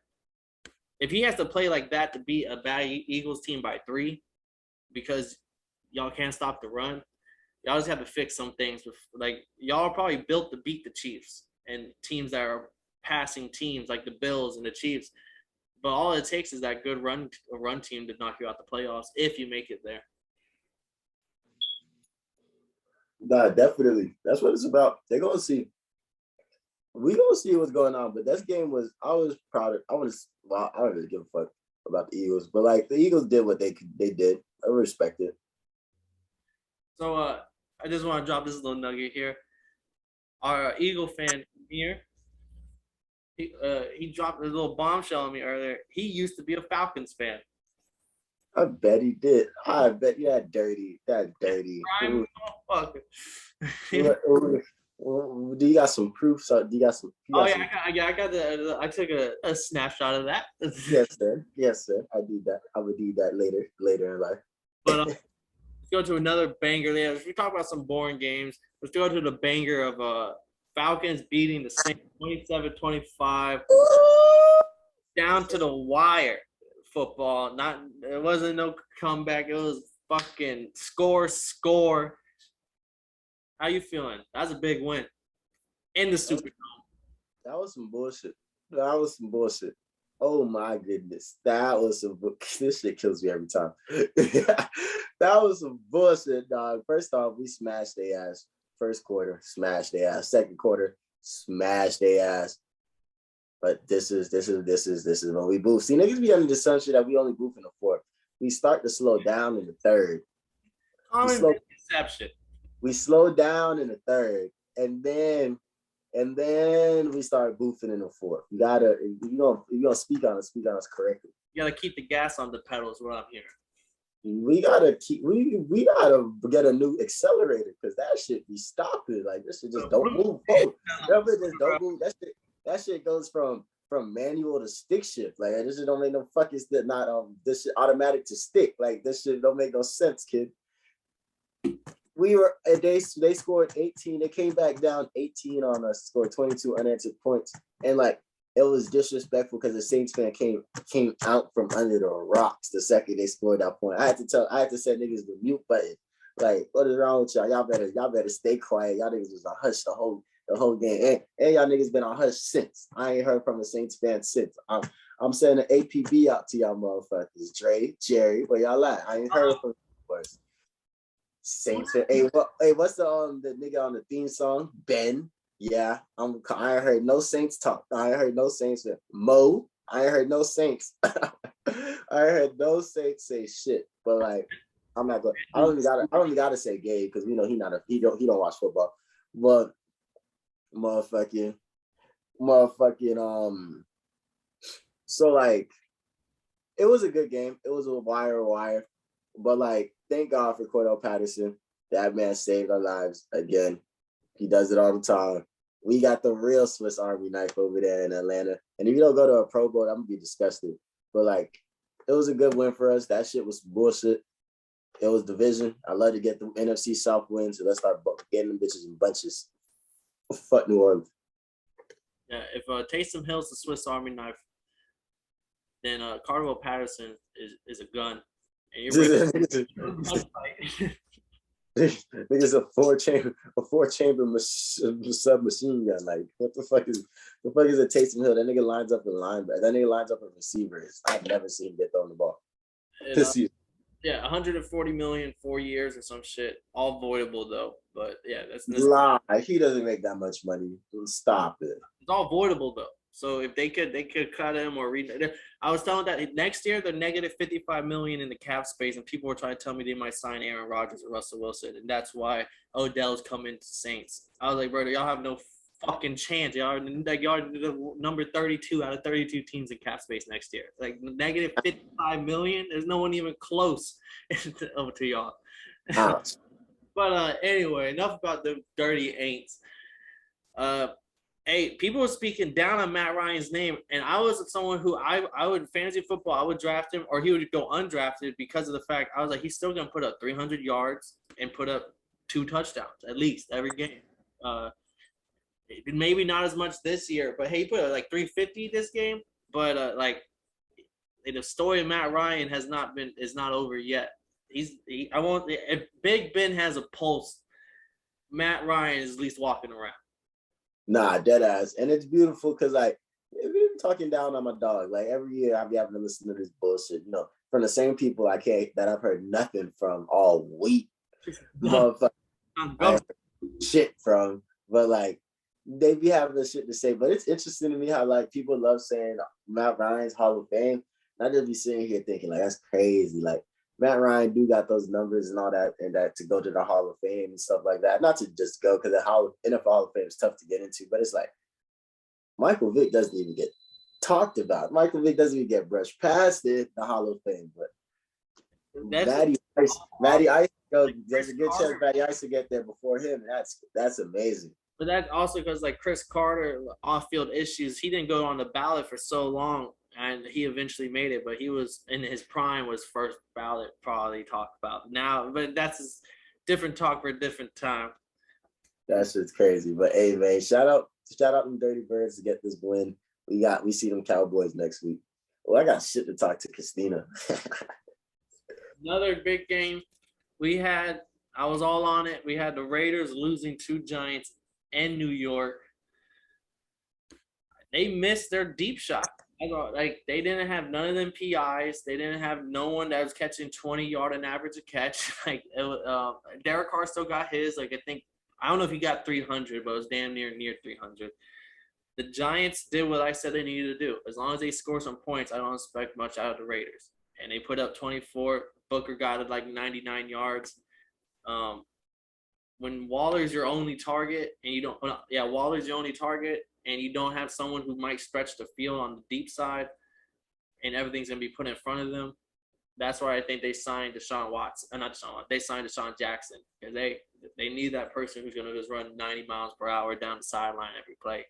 if he has to play like that to beat a bad Eagles team by 3, because y'all can't stop the run, y'all just have to fix some things. Like y'all are probably built to beat the Chiefs and teams that are passing teams like the Bills and the Chiefs. But all it takes is that good run team to knock you out the playoffs if you make it there. Nah, definitely. That's what it's about. They're gonna see. We gonna see what's going on. But this game was, I was proud of. I don't really give a fuck about the Eagles, but like the Eagles did what they did. I respect it. So I just want to drop this little nugget here. Our Eagle fan here, he dropped a little bombshell on me earlier. He used to be a Falcons fan. I bet he did. I bet you that dirty. Prime motherfucker. Do you got some proof? Do you got some? I took a snapshot of that. Yes, sir. Yes, sir. I do that. I would do that later in life. But let's go to another banger there. We talk about some boring games. Let's go to the banger of Falcons beating the Saints 27-25 down to the wire. Football. It wasn't no comeback. It was fucking score. How you feeling? That's a big win in the Superdome. That was some bullshit. Oh my goodness. This shit kills me every time. That was some bullshit, dog. First off, we smashed their ass. First quarter, smashed their ass. Second quarter, smashed their ass. But this is when we boof. See, niggas be under the assumption that we only boof in the fourth. We start to slow down in the third. Common misconception. We slow down in the third, and then we start boofing in the fourth. You gotta, you gonna speak on us correctly. You gotta keep the gas on the pedal is what I'm hearing. We gotta get a new accelerator because that shit be stopping. Like this shit just don't move forward. Don't move. That shit goes from manual to stick shift. Like this shit don't make no fucking this shit automatic to stick. Like this shit don't make no sense, kid. They scored 18. They came back down 18 on us, scored 22 unanswered points. And like it was disrespectful because the Saints fan came out from under the rocks the second they scored that point. I had to set niggas the mute button. Like, what is wrong with y'all? Y'all better stay quiet. Y'all niggas was on hush the whole game. And y'all niggas been on hush since. I ain't heard from a Saints fan since. I'm sending an APB out to y'all motherfuckers. Dre, Jerry, where y'all at? I ain't heard from you first. Saints fan. Hey, what's the nigga on the theme song? Ben. Yeah, I ain't heard no Saints talk. I ain't heard no Saints. Mo, I ain't heard no Saints. I ain't heard no Saints say shit. But like, I'm not going. I don't even gotta say Gabe because we know he don't watch football. But motherfucking. So like, it was a good game. It was a wire. But like, thank God for Cordell Patterson. That man saved our lives again. He does it all the time. We got the real Swiss Army knife over there in Atlanta. And if you don't go to a Pro Bowl, I'm going to be disgusted. But, like, it was a good win for us. That shit was bullshit. It was division. I love to get the NFC South wins. So let's start getting them bitches in bunches. Fuck New Orleans. Yeah, if Taysom Hill's the Swiss Army knife, then Cordell Patterson is a gun. And you're Nigga's a four chamber submachine gun. Like what the fuck is a Taysom Hill? That nigga lines up in linebacker. That nigga lines up in receivers. I've never seen him get thrown the ball this season. Yeah, 140 million, 4 years or some shit. All voidable though. But yeah, that's Lie. He doesn't make that much money. Stop it. it's all voidable though. So if they could cut him or read. I was telling that next year they're negative 55 million in the cap space, and people were trying to tell me they might sign Aaron Rodgers or Russell Wilson, and that's why Odell's coming to Saints. I was like, bro, y'all have no fucking chance. Y'all are the number 32 out of 32 teams in cap space next year. Like negative 55 million. There's no one even close over to y'all. Ouch. But anyway, enough about the dirty ain'ts. Hey, people were speaking down on Matt Ryan's name, and I was someone who I would fantasy football, I would draft him, or he would go undrafted because of the fact I was like, he's still gonna put up 300 yards and put up 2 touchdowns at least every game. Maybe not as much this year, but hey, he put up like 350 this game. But like the story of Matt Ryan is not over yet. If Big Ben has a pulse, Matt Ryan is at least walking around. Nah, dead ass. And it's beautiful because like we've been talking down on my dog. Like every year I'll be having to listen to this bullshit, from the same people that I've heard nothing from all week. Motherfucker shit from. But like they be having the shit to say. But it's interesting to me how like people love saying Matt Ryan's Hall of Fame. And I just be sitting here thinking like that's crazy. Like Matt Ryan do got those numbers and all that, and that to go to the Hall of Fame and stuff like that. Not to just go because the NFL Hall of Fame is tough to get into, but it's like Michael Vick doesn't even get talked about. Michael Vick doesn't even get brushed past the Hall of Fame. But Matty Ice, there's a good chance Matty Ice will get there before him. That's amazing. But that's also because like Chris Carter, off-field issues, he didn't go on the ballot for so long. And he eventually made it, but he was in his prime was first ballot probably talked about now, but that's a different talk for a different time. That shit's crazy. But hey man, shout out them Dirty Birds to get this win. We see them Cowboys next week. Well, I got shit to talk to Christina. Another big game. I was all on it. We had the Raiders losing to Giants in New York. They missed their deep shot. Like they didn't have none of them PIs. They didn't have no one that was catching 20-yard an average a catch. Like Derek Carr still got his. Like I don't know if he got 300, but it was damn near 300. The Giants did what I said they needed to do. As long as they score some points, I don't expect much out of the Raiders. And they put up 24. Booker got it like 99 yards. When Waller's your only target, and Waller's your only target. And you don't have someone who might stretch the field on the deep side and everything's going to be put in front of them. That's why I think they signed Deshaun Watson. Not Deshaun Watson. They signed Deshaun Jackson because they need that person who's going to just run 90 miles per hour down the sideline every play.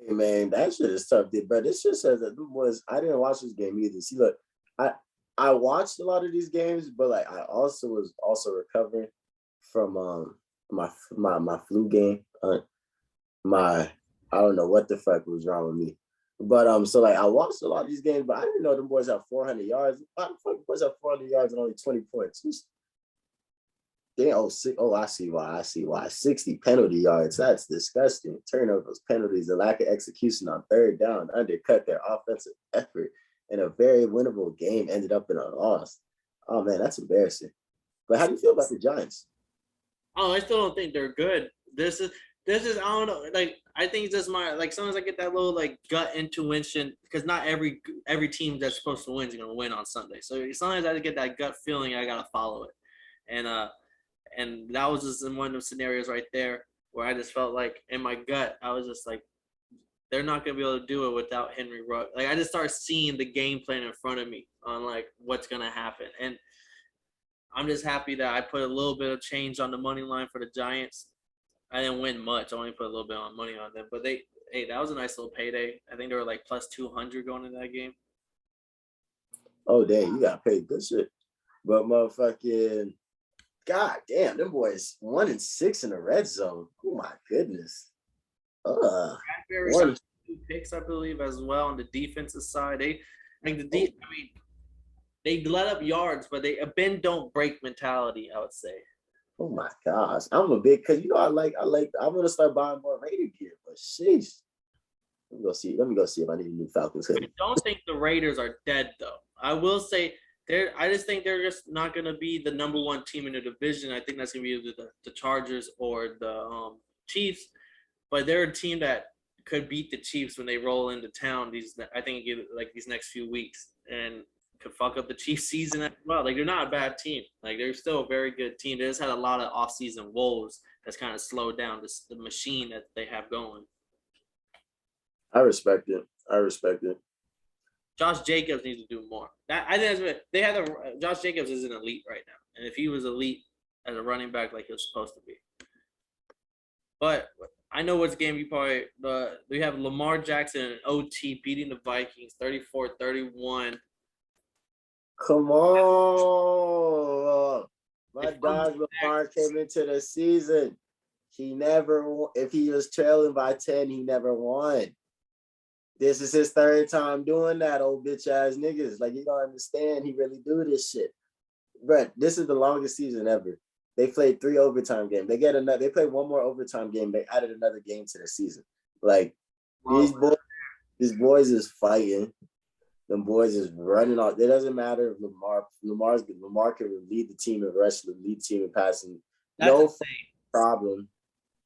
Hey, man, that shit is tough, dude. But this just says that I didn't watch this game either. See, look, I watched a lot of these games, but like I also was recovering from my flu game. I don't know what the fuck was wrong with me. But so like I watched a lot of these games, but I didn't know them boys have 400 yards. Why the fuck boys have 400 yards and only 20 points? I see why. 60 penalty yards. That's disgusting. Turnovers, penalties, the lack of execution on third down undercut their offensive effort, and a very winnable game ended up in a loss. Oh man, that's embarrassing. But how do you feel about the Giants? Oh, I still don't think they're good. This is I don't know. Like I think it's just sometimes I get that little like gut intuition because not every team that's supposed to win is gonna win on Sunday. So sometimes I get that gut feeling I gotta follow it, and that was just in one of those scenarios right there where I just felt like in my gut I was just like they're not gonna be able to do it without Henry Ruggs. Like I just started seeing the game plan in front of me on like what's gonna happen and. I'm just happy that I put a little bit of change on the money line for the Giants. I didn't win much. I only put a little bit of money on them. But that was a nice little payday. I think they were like plus 200 going into that game. Oh, dang, you got paid good shit. But motherfucking, god damn, them boys 1-6 in the red zone. Oh my goodness. Bradbury got 2 picks, I believe, as well on the defensive side. They let up yards, but a bend don't break mentality, I would say. Oh my gosh. I'm a big because I'm gonna start buying more Raider gear, but sheesh. Let me go see. Let me go see if I need a new Falcons I hoodie. don't think the Raiders are dead though. I will say I just think they're just not gonna be the number one team in the division. I think that's gonna be either the Chargers or the Chiefs. But they're a team that could beat the Chiefs when they roll into town. I think like these next few weeks, and could fuck up the Chiefs season as well. Like they're not a bad team. Like they're still a very good team. They just had a lot of offseason woes that's kind of slowed down the machine that they have going. I respect it. I respect it. Josh Jacobs needs to do more. I think that's what they had. Josh Jacobs is an elite right now, and if he was elite as a running back, like he was supposed to be. But I know which game we have Lamar Jackson and OT beating the Vikings 34-31. Come on. My dog Lamar came into the season. He never, if he was trailing by 10, he never won. This is his third time doing that, old bitch ass niggas. Like, you don't understand. He really do this shit. But this is the longest season ever. They played 3 overtime games. They played one more overtime game. They added another game to the season. Like, these boys is fighting. Them boys is running off. It doesn't matter if Lamar can lead the team in rushing, lead the team in passing. No problem.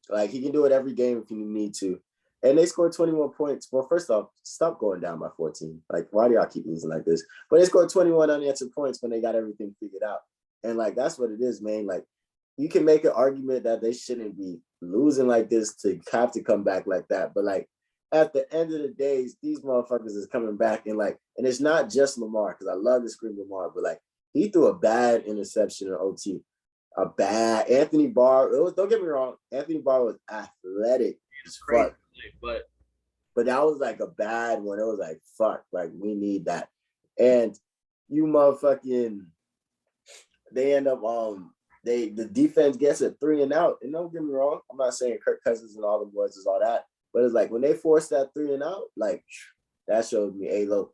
Like, he can do it every game if he need to. And they scored 21 points. Well, first off, stop going down by 14. Like, why do y'all keep losing like this? But they scored 21 unanswered points when they got everything figured out. And, like, that's what it is, man. Like, you can make an argument that they shouldn't be losing like this to have to come back like that. But, like, at the end of the day, these motherfuckers is coming back. And, like, and it's not just Lamar, because I love to scream Lamar, but, like, he threw a bad interception in OT. A bad Anthony Barr. Don't get me wrong. Anthony Barr was athletic as fuck. But that was like a bad one. It was like, fuck, like we need that. And you motherfucking, they end up the defense gets a 3 and out. And don't get me wrong, I'm not saying Kirk Cousins and all the boys is all that, but it's like when they force that 3 and out, like that shows me, hey, look,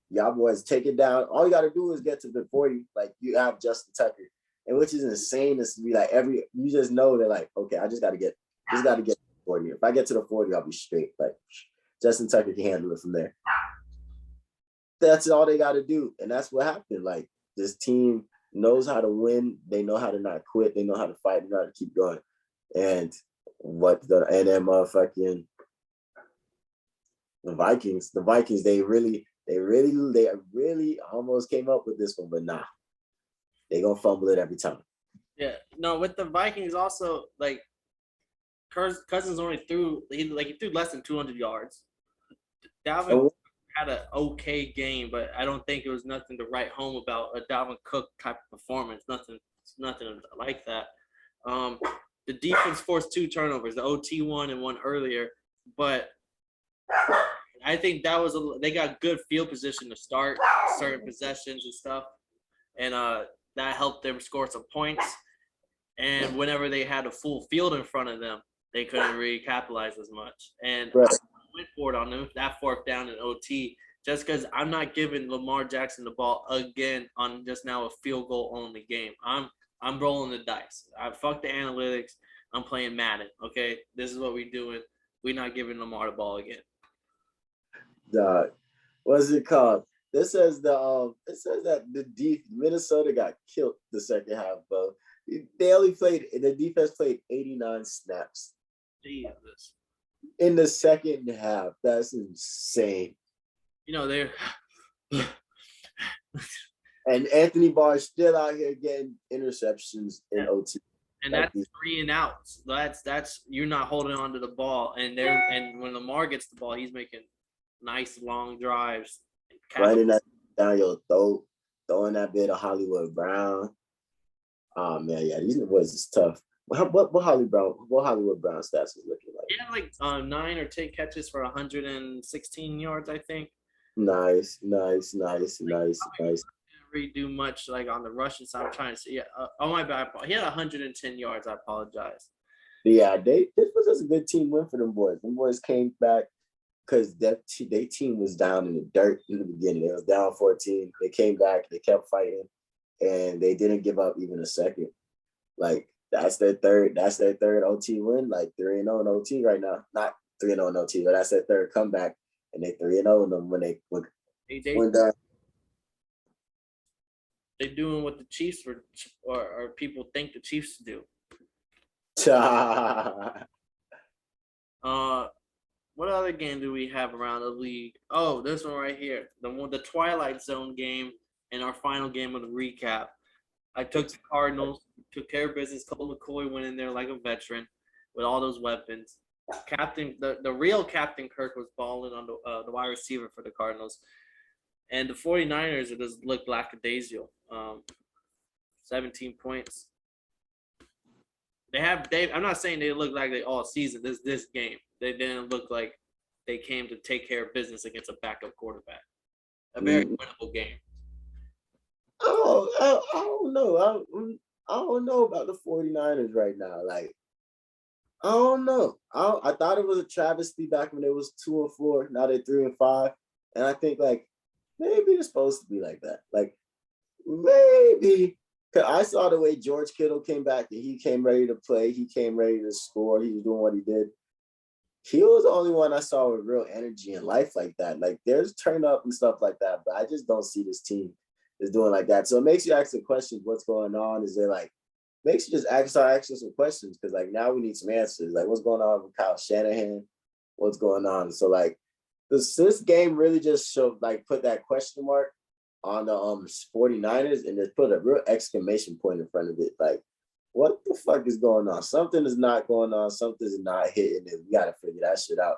y'all boys take it down. All you gotta do is get to the 40, like you have Justin Tucker. And which is insane is to be like you just know that like, okay, I just gotta get 40. If I get to the 40, I'll be straight. Like Justin Tucker can handle it from there. That's all they got to do, and that's what happened. Like this team knows how to win. They know how to not quit. They know how to fight. They know how to keep going. And then motherfucking the Vikings. They really almost came up with this one, but nah, they gonna fumble it every time. Yeah, no, with the Vikings also like. Cousins only threw less than 200 yards. Dalvin had an okay game, but I don't think it was nothing to write home about a Dalvin Cook type of performance. Nothing like that. The defense forced 2 turnovers, the OT one and one earlier, but I think they got good field position to start certain possessions and stuff, and that helped them score some points. And whenever they had a full field in front of them, they couldn't really capitalize as much. And I went for it on them, that 4th down in OT, just because I'm not giving Lamar Jackson the ball again on just now a field goal only game. I'm rolling the dice. I fuck the analytics. I'm playing Madden. Okay, this is what we're doing. We're not giving Lamar the ball again. What's it called? It says that the Minnesota got killed the second half, bro. The defense played 89 snaps. Jesus. In the second half. That's insane. You know, they're and Anthony Barr is still out here getting interceptions in OT. And that's 3 and outs. That's you're not holding on to the ball. And when Lamar gets the ball, he's making nice long drives. Running that down your throat, throwing that bit of Hollywood Brown. Oh man, yeah, these boys is tough. What Hollywood Brown stats is looking like? Yeah, like 9 or 10 catches for 116 yards, I think. Nice. Really do much like on the rushing side. I'm trying to see. Oh my bad. He had 110 yards. I apologize. Yeah, this was just a good team win for them boys. Them boys came back because their team was down in the dirt in the beginning. They was down 14. They came back. They kept fighting, and they didn't give up even a second. Like that's their third OT win. Like 3-0 in OT right now. Not 3-0 in OT, but that's their third comeback, and they 3-0 in them when they when the They're doing what the Chiefs or people think the Chiefs do. What other game do we have around the league? Oh, this one right here, the Twilight Zone game, and our final game of the recap. I took the Cardinals, took care of business. Colt McCoy went in there like a veteran with all those weapons. The real Captain Kirk was balling on the wide receiver for the Cardinals. And the 49ers, it just looked lackadaisical. 17 points. I'm not saying they look like they all season. This game, they didn't look like they came to take care of business against a backup quarterback. A very winnable game. I don't know. I don't know about the 49ers right now. Like, I don't know. I thought it was a travesty back when they was 2-4. Now they're 3-5, and I think like maybe it's supposed to be like that. Like maybe. Cause I saw the way George Kittle came back and he came ready to play. He came ready to score. He was doing what he did. He was the only one I saw with real energy and life like that. Like there's turn up and stuff like that, but I just don't see this team is doing like that. So it makes you ask the questions, what's going on? Is there like, makes you just start asking some questions because like now we need some answers. Like what's going on with Kyle Shanahan? What's going on? So like this game really just showed like put that question mark on the 49ers and just put a real exclamation point in front of it. Like, what the fuck is going on? Something is not going on. Something is not hitting it. We got to figure that shit out.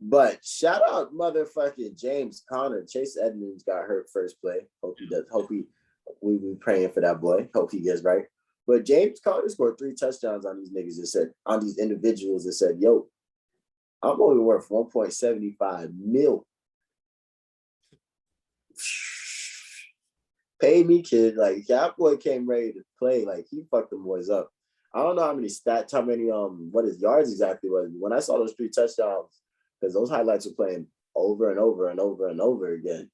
But shout out motherfucking James Conner. Chase Edmonds got hurt first play. Hope he does. We praying for that boy. Hope he gets right. But James Conner scored 3 touchdowns on these niggas that said, on these individuals that said, yo, I'm only worth 1.75 mil. Pay me, kid. Like that boy came ready to play. Like he fucked them boys up. I don't know how many what his yards exactly was. When I saw those 3 touchdowns, because those highlights were playing over and over and over and over again.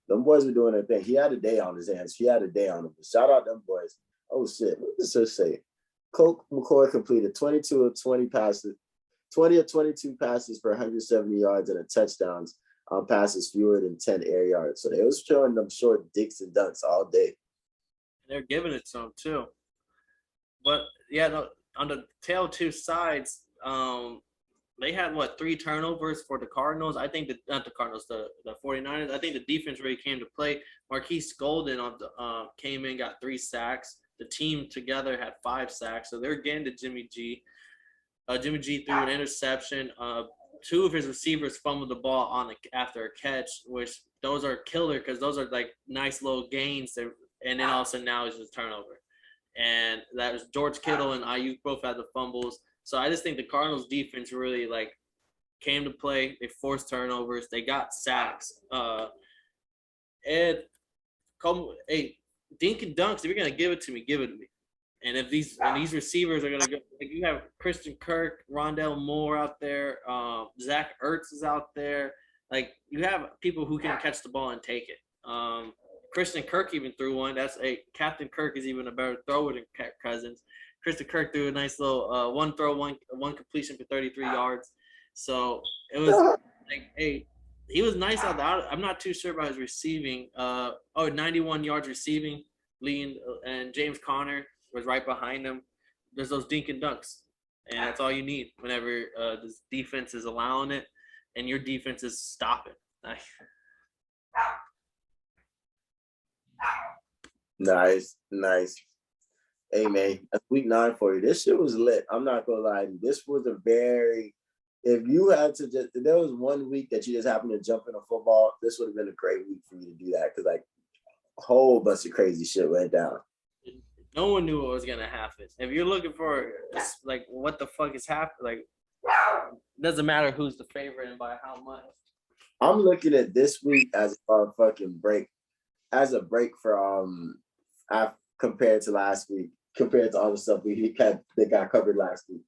Them boys were doing their thing. He had a day on his hands. He had a day on him. Shout out them boys. Oh shit. What does this say? Colt McCoy completed 22 of 20 passes, 20 of 22 passes for 170 yards and a touchdowns. Passes fewer than 10 air yards. So they was showing them short dicks and dunks all day. They're giving it to them too. But yeah, no, on the tail 2 sides, they had 3 turnovers for the Cardinals. I think not the Cardinals, the 49ers. I think the defense really came to play. Marquise Golden came in, got 3 sacks. The team together had 5 sacks. So they're getting to Jimmy G. Jimmy G threw an interception. 2 of his receivers fumbled the ball after a catch, which those are killer because those are like nice little gains. And then all of a sudden now it's just turnover. And that was George Kittle and Ayuk both had the fumbles. So I just think the Cardinals defense really like came to play. They forced turnovers. They got sacks. Ed, hey, dink and dunks. If you're gonna give it to me, give it to me. And if these receivers are gonna go, like you have Christian Kirk, Rondell Moore out there, Zach Ertz is out there. Like you have people who can catch the ball and take it. Christian Kirk even threw one. Captain Kirk is even a better thrower than Cousins. Christian Kirk threw a nice little one throw, one completion for 33 yards. So it was like, hey, he was nice out there. I'm not too sure about his receiving. 91 yards receiving, leading, and James Conner was right behind him. There's those dink and dunks, and that's all you need whenever this defense is allowing it and your defense is stopping. Nice. Hey man, that's week 9 for you. This shit was lit. I'm not gonna lie to you. This was if you had to if there was one week that you just happened to jump into football, this would have been a great week for you to do that because like a whole bunch of crazy shit went down. No one knew what was gonna happen. If you're looking for like what the fuck is happening, like it doesn't matter who's the favorite and by how much. I'm looking at this week as a fucking break, as a break for compared to last week, compared to all the stuff that got covered last week.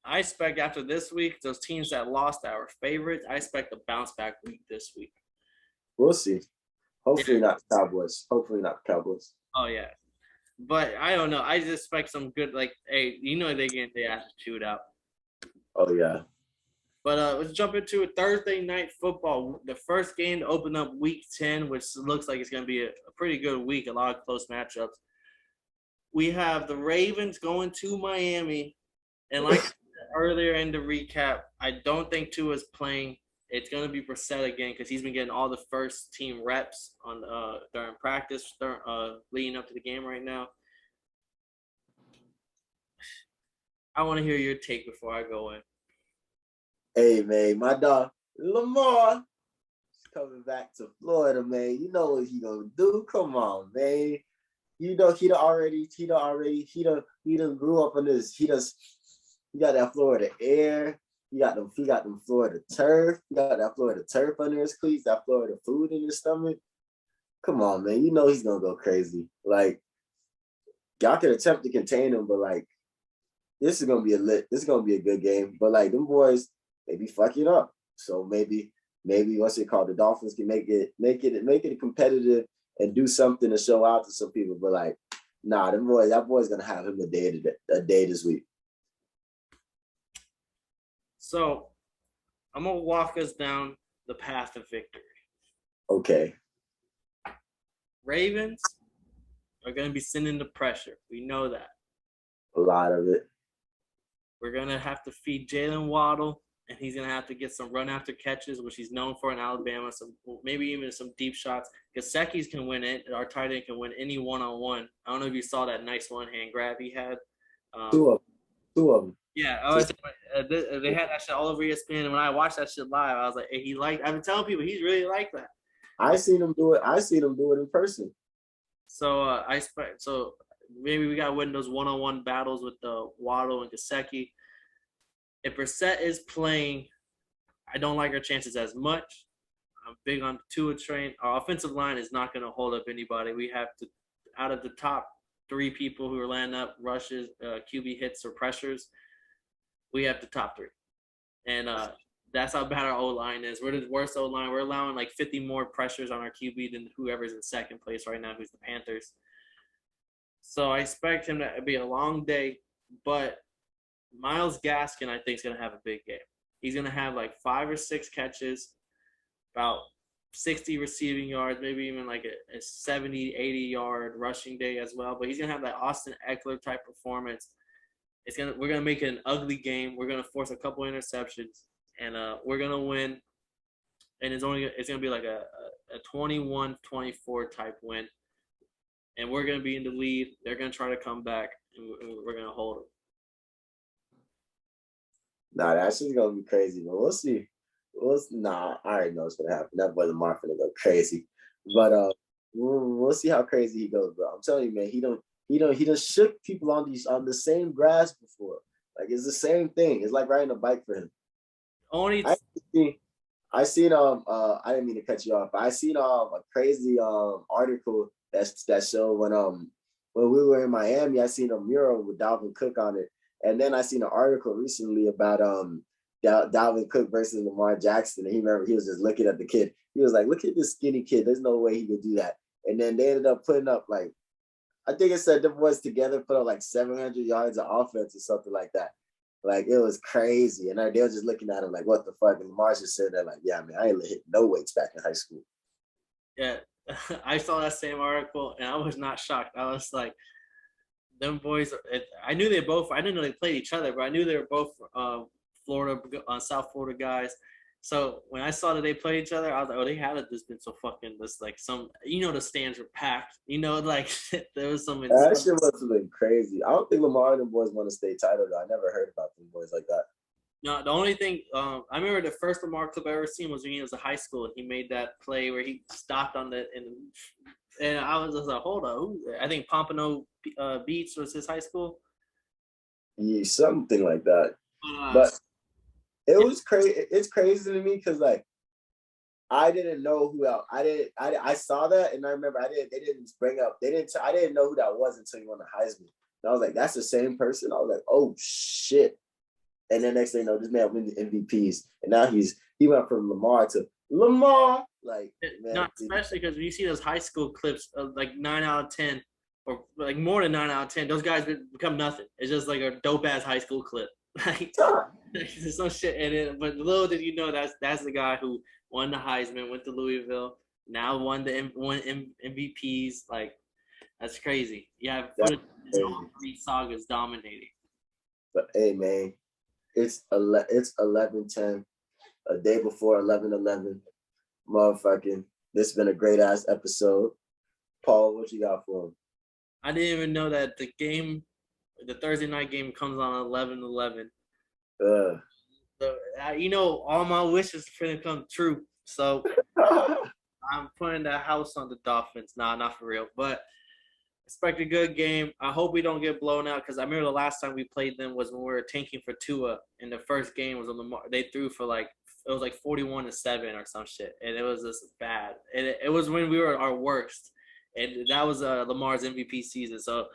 I expect after this week, those teams that lost that were favorites, I expect a bounce back week this week. We'll see. Hopefully not the Cowboys. Oh yeah, But I don't know. I just expect some good, like, hey, they're getting their ass chewed out. Oh yeah. But let's jump into a Thursday night football. The first game to open up Week 10, which looks like it's going to be a pretty good week. A lot of close matchups. We have the Ravens going to Miami, and like earlier in the recap, I don't think Tua's playing. It's going to be Brissett again because he's been getting all the first team reps on during practice, leading up to the game right now. I want to hear your take before I go in. Hey man, my dog Lamar is coming back to Florida, man. You know what he gonna do? Come on, man. You know he done grew up on this. He got that Florida air. He got them Florida turf. He got that Florida turf under his cleats. That Florida food in his stomach. Come on, man. You know he's gonna go crazy. Like y'all can attempt to contain him, but like this is gonna be a good game. But like them boys, they be fucking up. So maybe what's it called? The Dolphins can make it competitive and do something to show out to some people. But like, nah, that boy's gonna have him a day this week. So I'm gonna walk us down the path of victory. Okay. Ravens are gonna be sending the pressure. We know that. A lot of it. We're gonna have to feed Jalen Waddle, and he's gonna have to get some run after catches, which he's known for in Alabama. Some maybe even some deep shots. Gesicki's can win it. Our tight end can win any one-on-one. I don't know if you saw that nice one-hand grab he had. Two of them. Yeah, they had that shit all over ESPN, and when I watched that shit live, I was like, hey, I've been telling people he's really like that. I seen him do it in person. So so maybe we got to win those one-on-one battles with the Waddle and Gesicki. If Brissett is playing, I don't like our chances as much. I'm big on the Tua train. Our offensive line is not going to hold up anybody. We have to, out of the top 3 people who are landing up rushes, QB hits or pressures, we have the top 3. And that's how bad our O-line is. We're the worst O-line. We're allowing like 50 more pressures on our QB than whoever's in second place right now, who's the Panthers. So I expect him to be a long day, but Myles Gaskin, I think, is going to have a big game. He's going to have like 5 or 6 catches, about 60 receiving yards, maybe even like a 70, 80-yard rushing day as well. But he's going to have that Austin Eckler type performance. We're going to make it an ugly game. We're going to force a couple interceptions, and we're going to win. And it's going to be like a 21-24 type win. And we're going to be in the lead. They're going to try to come back, and we're going to hold them. Nah, that shit's gonna be crazy, but we'll see. I already know what's gonna happen. That boy Lamar gonna go crazy, but we'll see how crazy he goes. Bro, I'm telling you, man, he done shook people on the same grass before. Like it's the same thing. It's like riding a bike for him. I seen I didn't mean to cut you off, but I seen a crazy article that showed when we were in Miami. I seen a mural with Dalvin Cook on it. And then I seen an article recently about Dalvin Cook versus Lamar Jackson. And he was just looking at the kid. He was like, look at this skinny kid. There's no way he could do that. And then they ended up putting up like, I think it said the boys together put up like 700 yards of offense or something like that. Like it was crazy. And they were just looking at him like, what the fuck? And Lamar's just sitting there like, yeah, man, I ain't hit no weights back in high school. Yeah, I saw that same article and I was not shocked. I was like, them boys, I knew I didn't know they played each other, but I knew they were both South Florida guys. So when I saw that they played each other, I was like, oh, they had just been so fucking this like some, the stands were packed, like there was some. That shit must have been crazy. I don't think Lamar and them boys won a state title though. I never heard about them boys like that. No, the only thing I remember the first Lamar clip I ever seen was when he was in high school and he made that play where he stopped on and I was just like, hold on, I think Pompano Beach was his high school. Yeah, something like that. But it was crazy. It's crazy to me because like I didn't know who else. I saw that and I remember I didn't know who that was until he won the Heisman. And I was like, that's the same person. I was like, oh shit. And then next thing you know, this man won the MVPs, and now he went from Lamar to Lamar. Like, man, not especially because when you see those high school clips of like 9 out of 10, or like more than 9 out of 10, those guys become nothing. It's just like a dope ass high school clip. Like there's no shit in it. But little did you know that's the guy who won the Heisman, went to Louisville, now won MVPs. Like that's crazy. Yeah, all three sagas dominating. But hey, man, it's 11:10, a day before 11:11. Motherfucking, this has been a great ass episode. Paul, what you got for him? I didn't even know that the Thursday night game comes on 11/11. So, all my wishes are gonna come true. So I'm putting the house on the Dolphins. Nah, not for real. But expect a good game. I hope we don't get blown out because I remember the last time we played them was when we were tanking for Tua, and the first game was on Lamar. They threw for it was 41-7 or some shit, and it was just bad. And it was when we were our worst, and that was Lamar's MVP season. So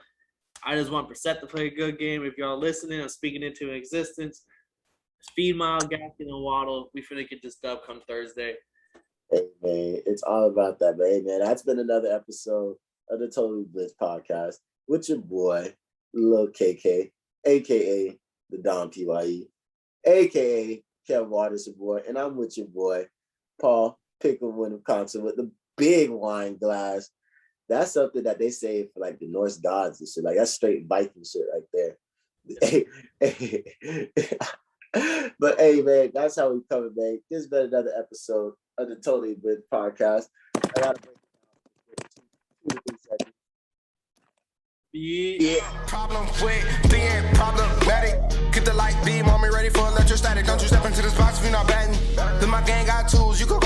I just want Brissett to play a good game. If y'all listening, I'm speaking into existence. Speed Mile, Gaskin, and Waddle. We finna get this dub come Thursday. Hey, man, it's all about that. But, hey, man, that's been another episode of the Totally Blitz podcast with your boy, Lil KK, a.k.a. the Don PYE, a.k.a. Kev Waters, your boy. And I'm with your boy, Paul Pickleman Thompson with the big wine glass. That's something that they say for, like, the Norse gods and shit. Like, that's straight Viking shit right there. But hey, man, that's how we coming, man. This has been another episode of the Totally Blitz podcast. I gotta break it down for 2 to 3 seconds. Yeah. Problem with being problematic. Get the light beam on me, ready for electrostatic. Don't you step into this box if you're not batting. Then my gang got tools, you can